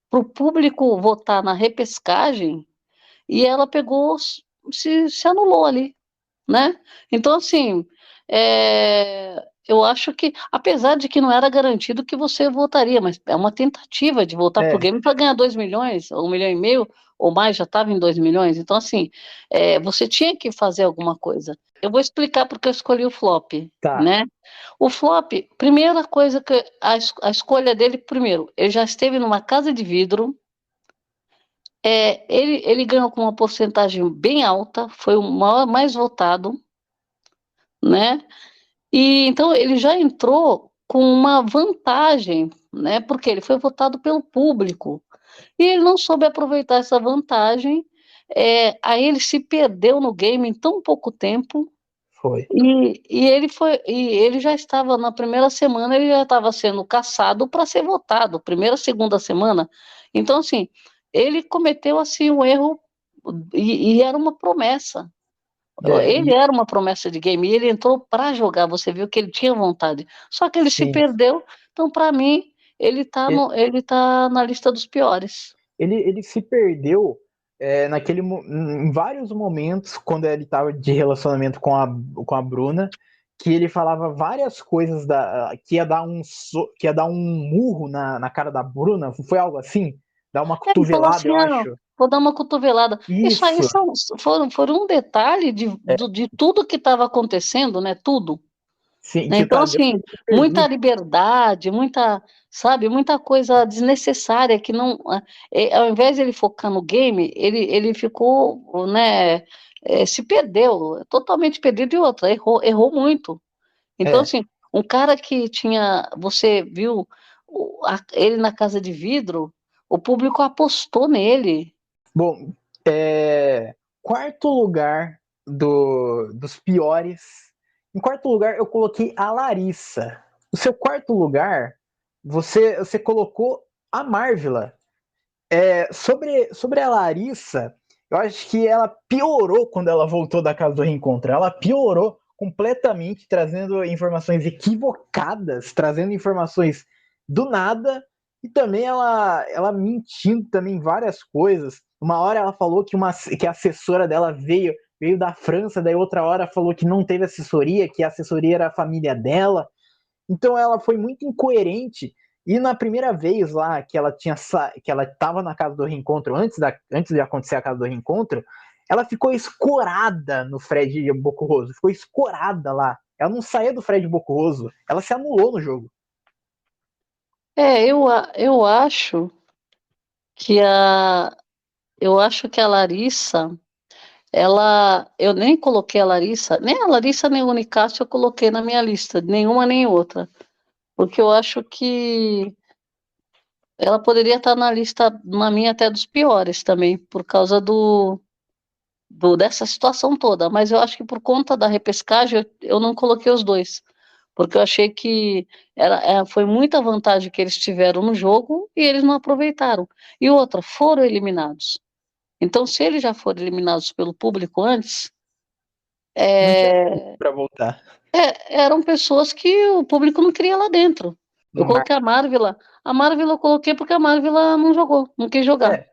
para o público votar na repescagem, e ela pegou, se anulou ali, né? Então, assim, eu acho que, apesar de que não era garantido que você votaria, mas é uma tentativa de votar pro é, game para ganhar 2 milhões, ou 1,5 milhão, ou mais, já estava em 2 milhões. Então, assim, você tinha que fazer alguma coisa. Eu vou explicar porque eu escolhi o flop, tá. né? O flop, primeira coisa que a escolha dele, primeiro, ele já esteve numa casa de vidro, ele ganhou com uma porcentagem bem alta, foi o maior, mais votado, né? E então ele já entrou com uma vantagem, né? Porque ele foi votado pelo público e ele não soube aproveitar essa vantagem. Aí ele se perdeu no game em tão pouco tempo. Foi. E ele já estava na primeira semana, ele já estava sendo caçado para ser votado, primeira, segunda semana. Então, assim, ele cometeu assim um erro e era uma promessa. É, Ele era uma promessa de game e ele entrou para jogar. Você viu que ele tinha vontade. Só que ele se sim. perdeu. Então, para mim, ele tá na lista dos piores. Ele se perdeu em vários momentos quando ele estava de relacionamento com a Bruna, que ele falava várias coisas que ia dar um murro na cara da Bruna, foi algo assim? Dar uma Ele falou cotovelada, assim: eu ah, acho. vou dar uma cotovelada. Isso aí Isso. foram um detalhe de tudo que estava acontecendo, né? Tudo. Sim, Né? que Então, tá dentro assim, do muita permite. liberdade, muita, sabe, muita coisa desnecessária que não, ao invés de ele focar no game, ele ficou, né, se perdeu, totalmente perdido e outra, errou muito. Então, É. assim, um cara que tinha, você viu ele na Casa de Vidro, o público apostou nele. Bom, quarto lugar dos piores. Em quarto lugar, eu coloquei a Larissa. O seu quarto lugar, você colocou a Marvila. Sobre a Larissa, eu acho que ela piorou quando ela voltou da Casa do Reencontro. Ela piorou completamente, trazendo informações equivocadas, trazendo informações do nada, e também ela mentindo também várias coisas. Uma hora ela falou que a assessora dela veio da França, daí outra hora falou que não teve assessoria, que a assessoria era a família dela. Então ela foi muito incoerente. E na primeira vez lá que ela estava na casa do reencontro, antes de acontecer a casa do reencontro, ela ficou escorada no Fred Bocurroso. Ficou escorada lá. Ela não saía do Fred Bocurroso. Ela se anulou no jogo. Eu acho que a Larissa, eu nem coloquei a Larissa, nem a Larissa nem o Nicásio eu coloquei na minha lista, nenhuma nem outra, porque eu acho que ela poderia estar na lista, na minha até dos piores também, por causa dessa situação toda, mas eu acho que por conta da repescagem eu não coloquei os dois, porque eu achei que foi muita vantagem que eles tiveram no jogo e eles não aproveitaram. E outra, foram eliminados. Então, se eles já foram eliminados pelo público antes, Não tinha é, para voltar eram pessoas que o público não queria lá dentro. Eu no mar. coloquei a Marvel eu coloquei porque a Marvel não jogou, não quis jogar. É,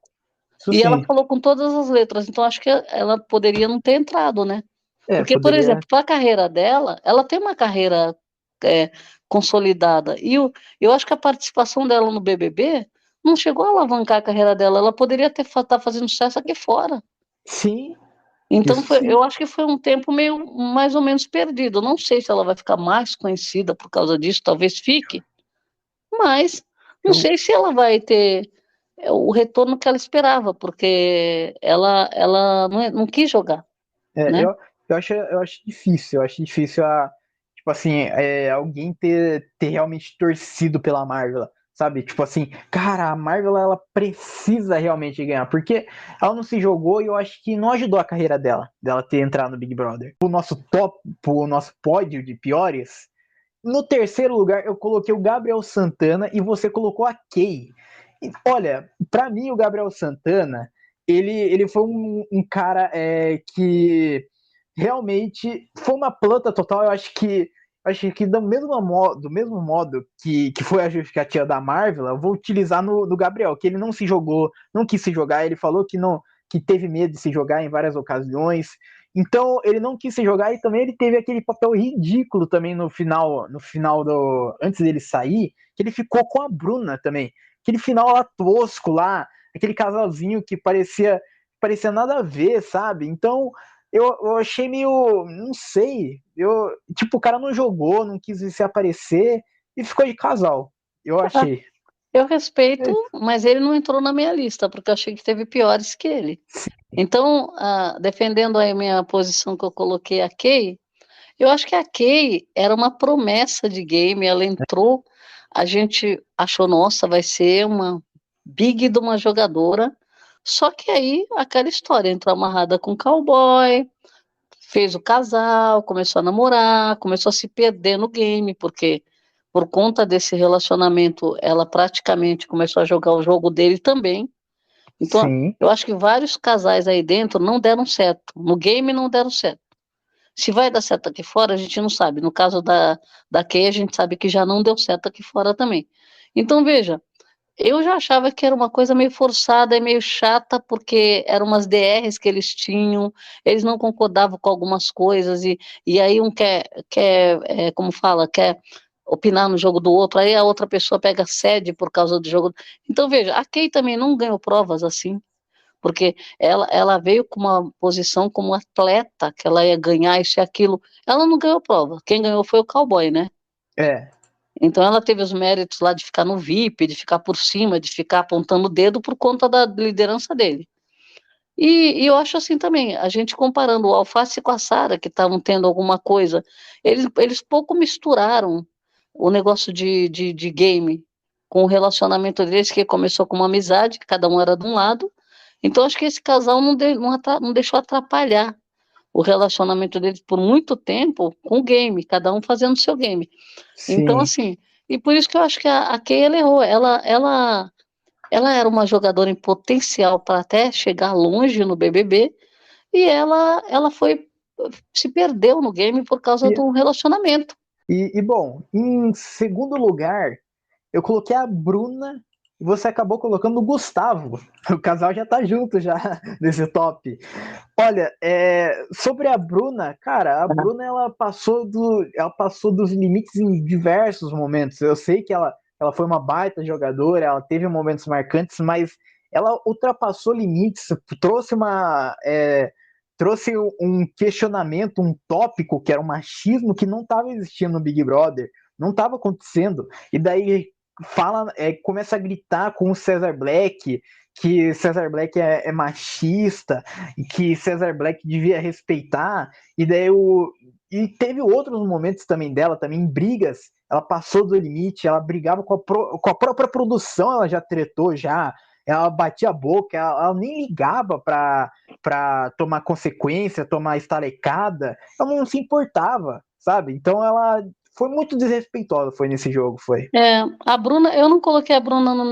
isso E ela sim. falou com todas as letras, então acho que ela poderia não ter entrado, né? Porque, por Poderia. exemplo, para a carreira dela, ela tem uma carreira é, consolidada. E eu acho que a participação dela no BBB não chegou a alavancar a carreira dela. Ela poderia estar fazendo sucesso aqui fora. Sim, Então, isso sim. eu acho que foi um tempo meio mais ou menos perdido. Não sei se ela vai ficar mais conhecida por causa disso, talvez fique, mas não Eu, sei se ela vai ter o retorno que ela esperava, porque ela não quis jogar, É, né? eu acho difícil. Eu acho difícil tipo assim, alguém ter realmente torcido pela Marvel, sabe? Tipo assim, cara, a Marvel ela precisa realmente ganhar, porque ela não se jogou e eu acho que não ajudou a carreira dela ter entrado no Big Brother. O nosso pódio de piores, no terceiro lugar eu coloquei o Gabriel Santana e você colocou a Kay. E, olha, para mim o Gabriel Santana, ele foi um cara que realmente foi uma planta total. Eu acho que do mesmo modo que foi a justificativa da Marvel, eu vou utilizar no Gabriel, que ele não se jogou, não quis se jogar, ele falou que não, que teve medo de se jogar em várias ocasiões. Então ele não quis se jogar e também ele teve aquele papel ridículo também no final do antes dele sair, que ele ficou com a Bruna também. Aquele final lá tosco lá, aquele casalzinho que parecia nada a ver, sabe? Então eu achei meio, não sei, tipo, o cara não jogou, não quis se aparecer e ficou de casal. Eu achei. Eu respeito, É, mas ele não entrou na minha lista, porque eu achei que teve piores que ele. Então, defendendo aí a minha posição que eu coloquei a Kay, eu acho que a Kay era uma promessa de game, ela entrou, a gente achou, nossa, vai ser uma big de uma jogadora, só que aí aquela história, entrou amarrada com cowboy, fez o casal, começou a namorar, começou a se perder no game, porque por conta desse relacionamento, ela praticamente começou a jogar o jogo dele também. Então, sim, eu acho que vários casais aí dentro não deram certo. No game não deram certo. Se vai dar certo aqui fora, a gente não sabe. No caso da Kay, a gente sabe que já não deu certo aqui fora também. Então, veja, eu já achava que era uma coisa meio forçada e meio chata, porque eram umas DRs que eles tinham, eles não concordavam com algumas coisas, e aí um quer como fala, quer opinar no jogo do outro, aí a outra pessoa pega sede por causa do jogo. Então, veja, a Kay também não ganhou provas assim, porque ela veio com uma posição como atleta, que ela ia ganhar isso e aquilo. Ela não ganhou prova, quem ganhou foi o cowboy, né? É, Então ela teve os méritos lá de ficar no VIP, de ficar por cima, de ficar apontando o dedo por conta da liderança dele. E eu acho assim também, a gente comparando o Alface com a Sara, que estavam tendo alguma coisa, eles pouco misturaram o negócio de game com o relacionamento deles, que começou com uma amizade, que cada um era de um lado. Então, acho que esse casal não deixou atrapalhar o relacionamento deles por muito tempo com o game, cada um fazendo o seu game. Então, sim. assim, e por isso que eu acho que a Kay, ela errou. Ela era uma jogadora em potencial para até chegar longe no BBB, e ela se perdeu no game por causa E, do relacionamento. bom, em segundo lugar, eu coloquei a Bruna e você acabou colocando o Gustavo. O casal já tá junto já nesse top. Olha, sobre a Bruna, cara, a Bruna ela passou dos limites em diversos momentos. Eu sei que ela foi uma baita jogadora, ela teve momentos marcantes, mas ela ultrapassou limites, trouxe um questionamento, um tópico que era o machismo que não estava existindo no Big Brother, não estava acontecendo. E daí começa a gritar com o Cesar Black que Cesar Black é machista e que Cesar Black devia respeitar. E teve outros momentos também dela, também em brigas. Ela passou do limite, ela brigava com a própria produção, ela já tretou já. Ela batia a boca, ela nem ligava para tomar consequência, tomar estalecada. Ela não se importava, sabe? Então ela foi muito desrespeitosa, foi nesse jogo, foi. A Bruna, eu não coloquei a Bruna no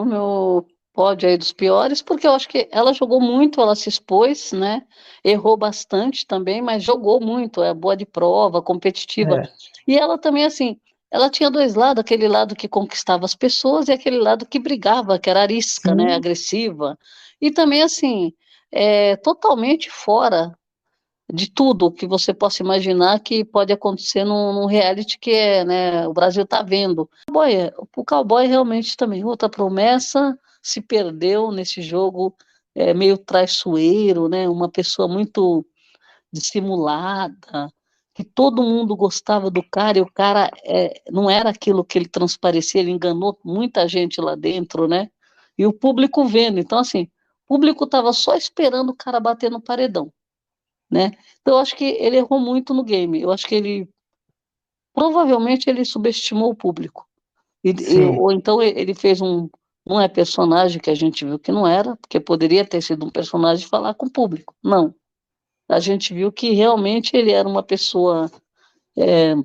meu pódio aí dos piores, porque eu acho que ela jogou muito, ela se expôs, né? Errou bastante também, mas jogou muito, é boa de prova, competitiva. É. E ela também, assim, ela tinha dois lados, aquele lado que conquistava as pessoas e aquele lado que brigava, que era arisca, né? Sim, Agressiva. E também, assim, totalmente fora de tudo que você possa imaginar que pode acontecer num reality que né, o Brasil está vendo. O cowboy realmente também, outra promessa, se perdeu nesse jogo meio traiçoeiro, né, uma pessoa muito dissimulada, que todo mundo gostava do cara e o cara não era aquilo que ele transparecia, ele enganou muita gente lá dentro, né? E o público vendo. Então, assim, o público estava só esperando o cara bater no paredão, né? Então, eu acho que ele errou muito no game. Eu acho que provavelmente ele subestimou o público. sim. Ou então ele fez não é personagem que a gente viu que não era, porque poderia ter sido um personagem e falar com o público. Não. A gente viu que realmente ele era uma pessoa, é,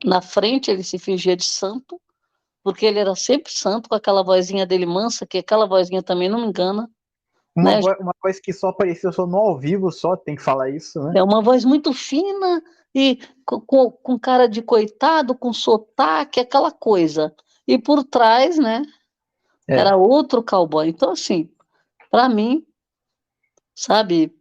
na frente ele se fingia de santo, porque ele era sempre santo, com aquela vozinha dele mansa, que aquela vozinha também não me engana, né? Uma voz que só apareceu só no ao vivo, só tem que falar isso, né? É uma voz muito fina e com cara de coitado, com sotaque, aquela coisa. E por trás, né, era É. outro cowboy. Então, assim, para mim, sabe,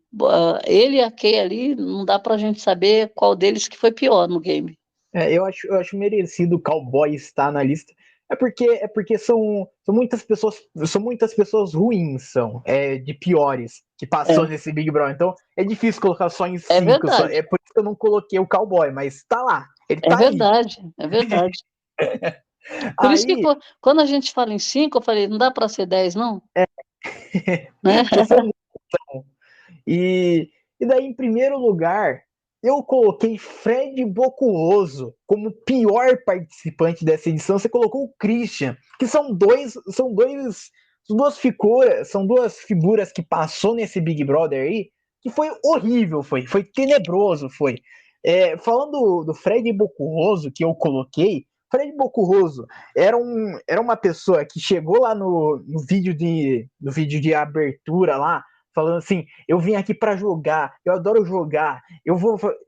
ele e a Kay ali, não dá pra gente saber qual deles que foi pior no game. Eu acho merecido o Cowboy estar na lista. É porque são muitas pessoas ruins, de piores, que passou É, nesse Big Brother. Então é difícil colocar só em é cinco. verdade, É por isso que eu não coloquei o Cowboy, mas tá lá, ele é tá aí. verdade, é verdade. Por isso que Aí, quando a gente fala em 5, eu falei, não dá para ser 10, não? Né? porque são E, e daí, em primeiro lugar, eu coloquei Fred Bocurroso como pior participante dessa edição. Você colocou o Christian, que são duas figuras que passou nesse Big Brother aí, que foi horrível, foi tenebroso, foi. Falando do Fred Bocurroso que eu coloquei, Fred Bocurroso era uma pessoa que chegou lá no vídeo de abertura lá, falando assim: eu vim aqui para jogar, eu adoro jogar,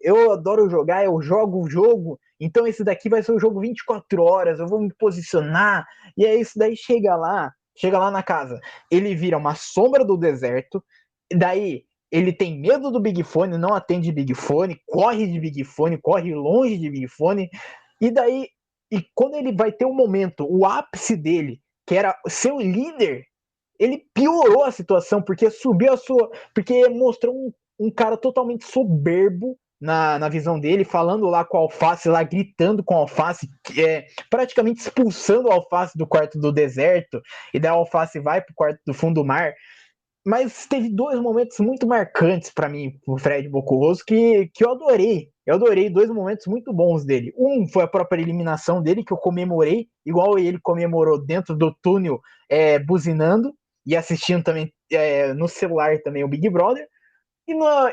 eu adoro jogar, eu jogo o jogo, então esse daqui vai ser o jogo 24 horas, eu vou me posicionar, e é isso daí chega lá na casa, ele vira uma sombra do deserto, daí ele tem medo do Big Fone, não atende Big Fone, corre de Big Fone, corre longe de Big Fone, e daí, e quando ele vai ter um momento, o ápice dele, que era ser o líder ele piorou a situação, porque subiu a sua. Porque mostrou um cara totalmente soberbo na visão dele, falando lá com o Alface, lá gritando com o Alface, praticamente expulsando o Alface do quarto do deserto, e daí o Alface vai pro quarto do fundo do mar. Mas teve dois momentos muito marcantes para mim, o Fred Bocurroso, que eu adorei. Eu adorei dois momentos muito bons dele. Um foi a própria eliminação dele, que eu comemorei, igual ele comemorou dentro do túnel, buzinando e assistindo também no celular também o Big Brother.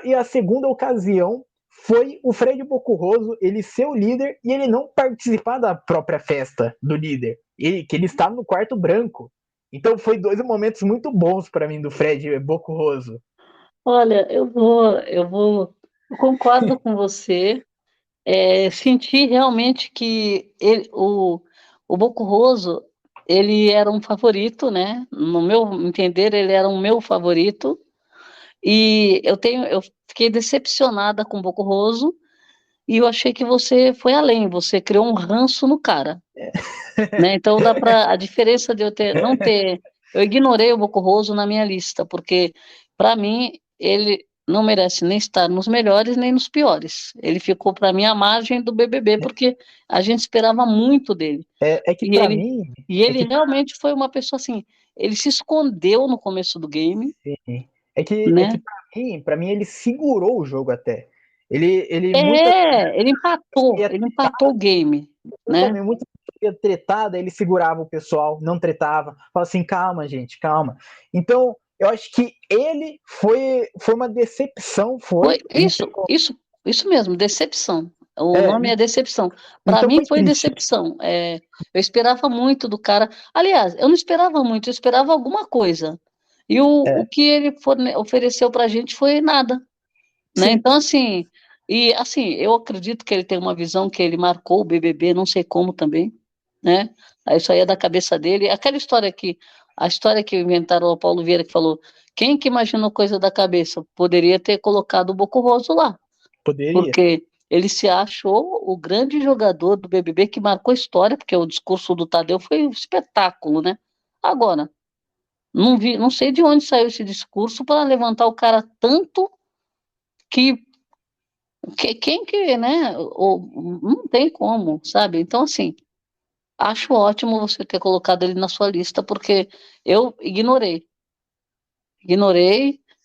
E a segunda ocasião foi o Fred Bocurroso, ele ser o líder e ele não participar da própria festa do líder, que ele estava no quarto branco. Então foi dois momentos muito bons para mim do Fred Bocurroso. Olha, eu concordo com você. Senti realmente que o Bocurroso, ele era um favorito, né? No meu entender, ele era o meu favorito. E eu fiquei decepcionada com o Bocurroso e eu achei que você foi além, você criou um ranço no cara, né? Então dá para a diferença de não ter, eu ignorei o Bocurroso na minha lista, porque para mim ele não merece nem estar nos melhores nem nos piores. Ele ficou para mim à margem do BBB porque a gente esperava muito dele. É que E para ele mim, e ele realmente foi uma pessoa assim, ele se escondeu no começo do game, é que né? para mim ele segurou o jogo até. Ele muitas Ele empatou o game, né? também muito tretada, ele segurava o pessoal, não tretava, falava assim, calma, gente, calma. Então, eu acho que ele foi uma decepção, Foi foi. isso mesmo, decepção. O É, nome é decepção. Para então mim foi foi triste. decepção. Eu esperava muito do cara. Aliás, eu não esperava muito, eu esperava alguma coisa. E o É, que ele ofereceu para a gente foi nada, né? sim, Então, assim, eu acredito que ele tem uma visão que ele marcou o BBB, não sei como também, né? Isso aí é da cabeça dele. A história que inventaram o Paulo Vieira que falou, quem que imaginou coisa da cabeça? Poderia ter colocado o Bocurroso lá, poderia. porque ele se achou o grande jogador do BBB que marcou história, porque o discurso do Tadeu foi um espetáculo, né? Agora, não sei de onde saiu esse discurso para levantar o cara tanto que quem que, né? Não tem como, sabe? Então, assim, acho ótimo você ter colocado ele na sua lista, porque eu ignorei,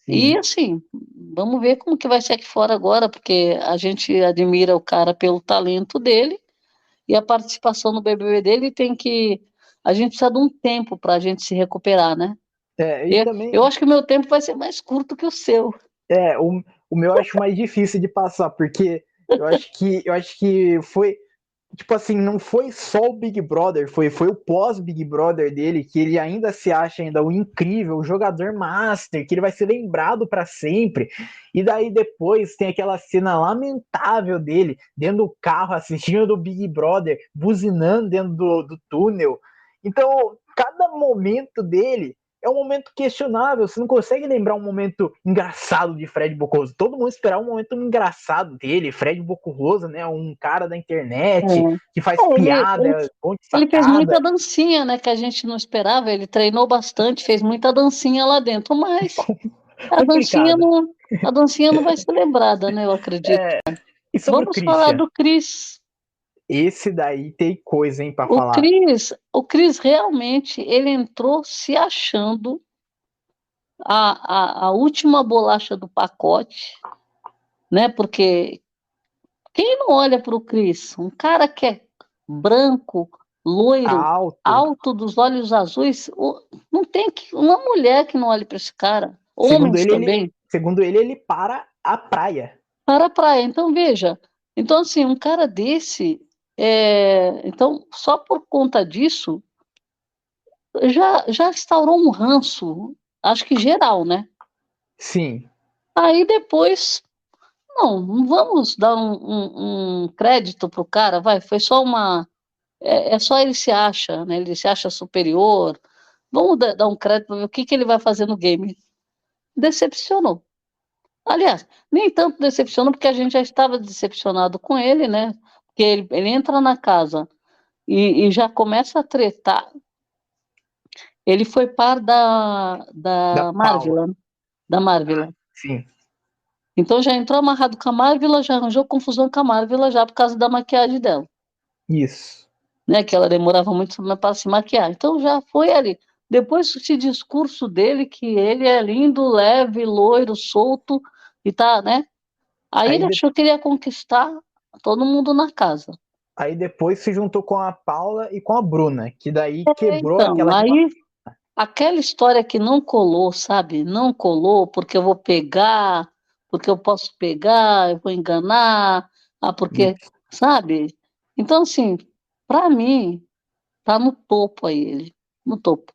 e Sim. assim, vamos ver como que vai ser aqui fora agora, porque a gente admira o cara pelo talento dele e a participação no BBB dele a gente precisa de um tempo para a gente se recuperar, né? E Eu também, acho que o meu tempo vai ser mais curto que o seu. o meu eu acho mais difícil de passar, porque eu acho que foi, tipo assim, não foi só o Big Brother, foi o pós-Big Brother dele, que ele ainda se acha ainda o incrível, o jogador master, que ele vai ser lembrado para sempre. E daí depois tem aquela cena lamentável dele dentro do carro assistindo do Big Brother, buzinando dentro do túnel. Então, cada momento dele é um momento questionável. Você não consegue lembrar um momento engraçado de Fred Bocurroso. Todo mundo esperava um momento engraçado dele. Fred Bocurroso, né? Um cara da internet É. que faz É, piada, bom de ele fez sacada. muita dancinha, né, que a gente não esperava. Ele treinou bastante, fez muita dancinha lá dentro, mas a dancinha Complicado. não, a dancinha não vai ser lembrada, né, eu acredito. E sobre o Vamos falar Christian? do Cris. Esse daí tem coisa, hein, pra falar. O Cris realmente, ele entrou se achando a última bolacha do pacote, né, porque quem não olha para o Cris? Um cara que é branco, loiro, Alto. alto, dos olhos azuis, não tem uma mulher que não olhe para esse cara. Segundo Homens ele, ele, também. segundo ele para a praia. Para a praia. Então, veja. Então, assim, um cara desse. Então, só por conta disso, já instaurou um ranço, acho que geral, né? Sim. Aí depois, não vamos dar um crédito pro cara, vai, foi só uma. É só ele se acha, né? Ele se acha superior. Vamos dar um crédito para ver o que ele vai fazer no game. Decepcionou. Aliás, nem tanto decepcionou, porque a gente já estava decepcionado com ele, né? Porque ele entra na casa e já começa a tretar. Ele foi par Da da Paula. Marvel, da Marvel. Sim. Então já entrou amarrado com a Marvel, já arranjou confusão com a Marvel já por causa da maquiagem dela, Isso. né? Que ela demorava muito para se maquiar. Então já foi ali. Depois esse discurso dele que ele é lindo, leve, loiro, solto e tá, né? Aí Aí, ele achou que ele ia conquistar todo mundo na casa. aí depois se juntou com a Paula e com a Bruna, que daí quebrou Então, aquela relação. aí aquela história que não colou, sabe? Não colou porque eu vou pegar, porque eu posso pegar, eu vou enganar, porque, sabe? Então, assim, para mim, tá no topo aí ele, no topo.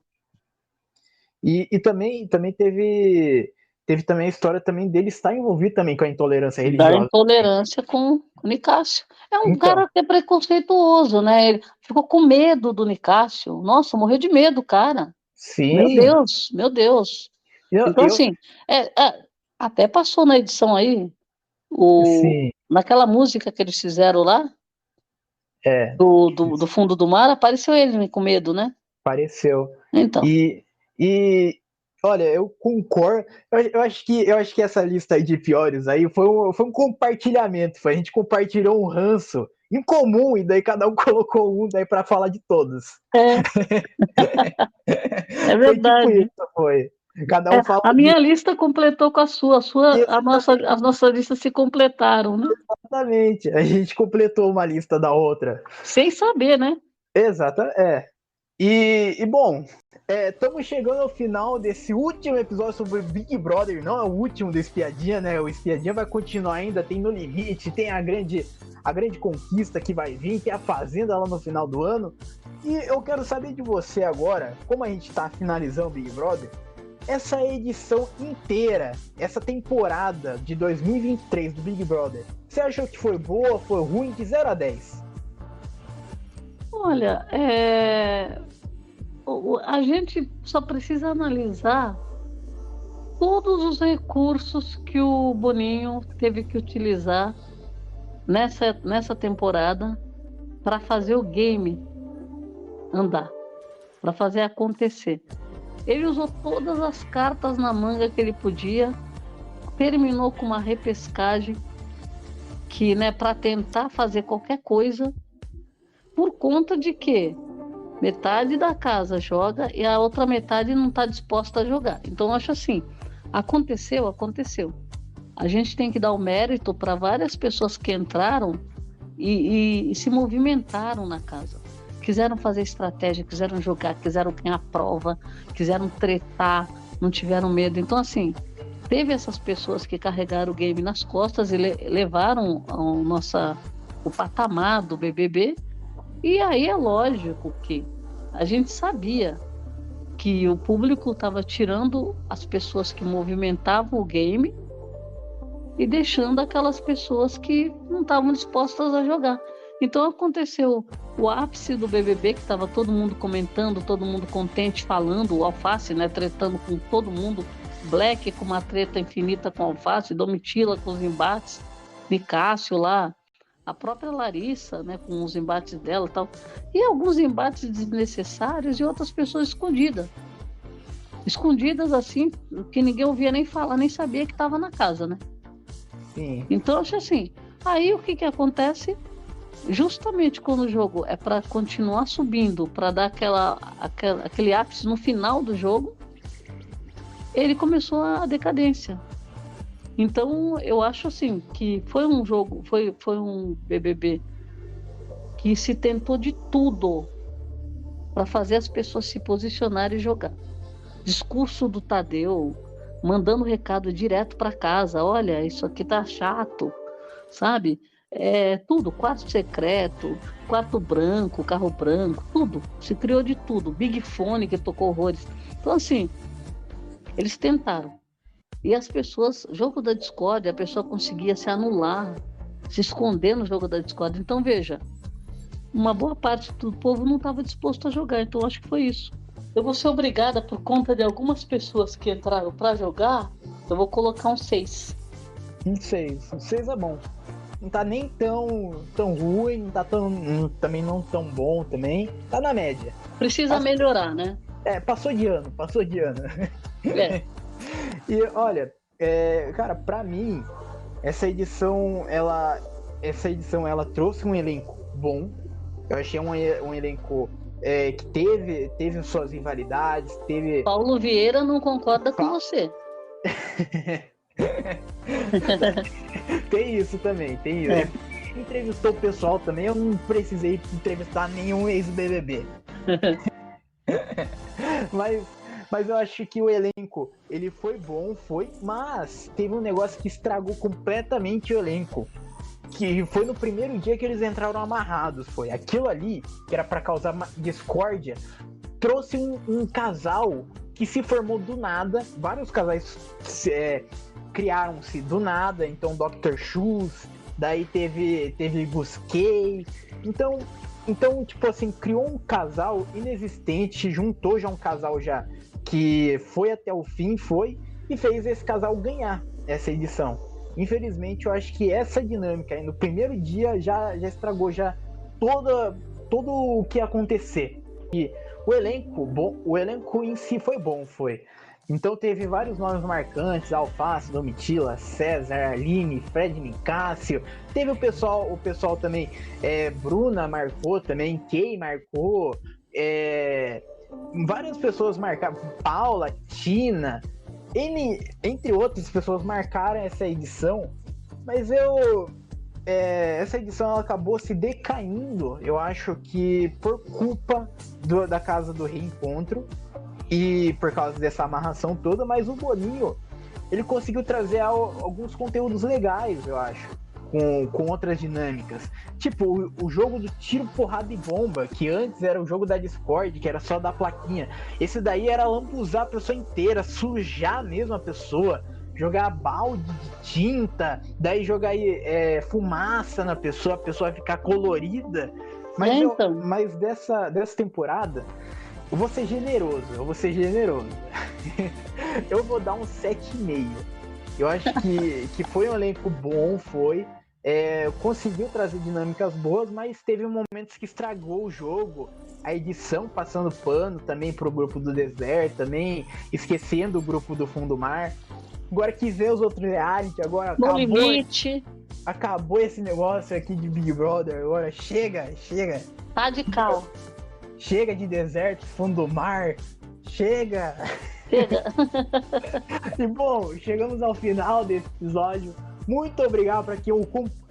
E também teve também a história também dele estar envolvido também com a intolerância Da religiosa. intolerância com o Nicásio. É um Então, cara que é preconceituoso, né? Ele ficou com medo do Nicásio. Nossa, morreu de medo, cara. Meu sim, Deus, meu Deus. Então, eu assim, até passou na edição aí, sim, naquela música que eles fizeram lá, é, do fundo do mar, apareceu ele né, com medo, né? pareceu. Então, E, e olha, eu concordo. Eu acho que essa lista aí de piores aí foi um compartilhamento. A gente compartilhou um ranço em comum e daí cada um colocou um daí para falar de todos. é, é Foi tipo verdade. isso, foi. Cada um fala A de minha lista completou com as nossas listas se completaram, né? exatamente. A gente completou uma lista da outra. Sem saber, né? Exata, é. Bom, estamos chegando ao final desse último episódio sobre Big Brother. Não é o último do Espiadinha, né? O Espiadinha vai continuar ainda, tem No Limite, tem a grande conquista que vai vir, tem a Fazenda lá no final do ano. E eu quero saber de você agora, como a gente está finalizando o Big Brother, essa edição inteira, essa temporada de 2023 do Big Brother, você achou que foi boa, foi ruim, de 0 a 10? Olha, a gente só precisa analisar todos os recursos que o Boninho teve que utilizar nessa temporada para fazer o game andar, para fazer acontecer. Ele usou todas as cartas na manga que ele podia, terminou com uma repescagem que, né, para tentar fazer qualquer coisa, por conta de que metade da casa joga e a outra metade não está disposta a jogar. Então, eu acho assim, aconteceu, aconteceu. A gente tem que dar o mérito para várias pessoas que entraram e se movimentaram na casa. Quiseram fazer estratégia, quiseram jogar, quiseram ganhar prova, quiseram tretar, não tiveram medo. Então, assim, teve essas pessoas que carregaram o game nas costas e levaram o patamar do BBB. E aí é lógico que a gente sabia que o público estava tirando as pessoas que movimentavam o game e deixando aquelas pessoas que não estavam dispostas a jogar. Então aconteceu o ápice do BBB, que estava todo mundo comentando, todo mundo contente, falando, o Alface, né, tretando com todo mundo, Black com uma treta infinita com o Alface, Domitila com os embates, Nicásio lá, a própria Larissa, né, com os embates dela e tal, e alguns embates desnecessários e outras pessoas escondidas assim, que ninguém ouvia nem falar, nem sabia que estava na casa, né? Sim. Então, acho assim, aí o que acontece? Justamente quando o jogo é para continuar subindo, para dar aquele ápice no final do jogo, ele começou a decadência. Então, eu acho assim, que foi um jogo, foi um BBB que se tentou de tudo para fazer as pessoas se posicionarem e jogar. Discurso do Tadeu, mandando recado direto para casa, olha, isso aqui tá chato, sabe? Tudo, quarto secreto, quarto branco, carro branco, tudo. Se criou de tudo. Big Fone que tocou horrores. Então, assim, eles tentaram. E as pessoas, jogo da Discord, a pessoa conseguia se anular, se esconder no jogo da Discord. Então, veja, uma boa parte do povo não estava disposto a jogar. Então, acho que foi isso. Eu vou ser obrigada, por conta de algumas pessoas que entraram para jogar, eu vou colocar um 6. Um 6. Um 6 é bom. Não tá nem tão ruim, não tá também não tão bom também. Tá na média. Precisa melhorar, né? Passou de ano, passou de ano. É. E olha, cara, pra mim, essa edição ela trouxe um elenco bom. Eu achei um elenco que teve suas rivalidades, teve. Paulo Vieira não concorda com Pa- você. Tem isso também, tem isso. É. Ele entrevistou o pessoal também, eu não precisei entrevistar nenhum ex-BBB. Mas, mas eu acho que o elenco, ele foi bom, mas teve um negócio que estragou completamente o elenco. Que foi no primeiro dia que eles entraram amarrados, foi. Aquilo ali, que era pra causar discórdia, trouxe um casal que se formou do nada. Vários casais criaram-se do nada. Então, Dr. Shoes, daí teve Busquets. Então, tipo assim, criou um casal inexistente, juntou já um casal já que foi até o fim, e fez esse casal ganhar essa edição. Infelizmente, eu acho que essa dinâmica aí no primeiro dia já estragou já todo o que ia acontecer. E o elenco em si foi bom, foi. Então teve vários nomes marcantes: Alface, Domitila, César, Aline, Fred Nicásio. Teve o pessoal também, Bruna marcou também, Kay marcou, várias pessoas marcaram, Paula, Tina, entre outras pessoas marcaram essa edição, mas essa edição ela acabou se decaindo, eu acho que por culpa da Casa do Reencontro e por causa dessa amarração toda, mas o Boninho, ele conseguiu trazer alguns conteúdos legais, eu acho, com outras dinâmicas. Tipo, o jogo do tiro, porrada e bomba, que antes era o jogo da Discord, que era só da plaquinha. Esse daí era lambuzar a pessoa inteira, sujar mesmo a pessoa, jogar balde de tinta, daí jogar fumaça na pessoa, a pessoa ficar colorida. Mas dessa temporada, eu vou ser generoso. Eu vou dar um 7,5. Eu acho que foi um elenco bom, conseguiu trazer dinâmicas boas, mas teve momentos que estragou o jogo. A edição passando pano também pro grupo do deserto, também esquecendo o grupo do fundo mar. Agora quis ver os outros reality, agora No limite. Acabou esse negócio aqui de Big Brother, agora chega. Radical. Chega de deserto, fundo do mar, chega. E bom, chegamos ao final desse episódio. Muito obrigado para quem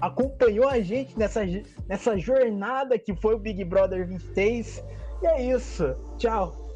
acompanhou a gente nessa jornada que foi o Big Brother 26. E é isso. Tchau.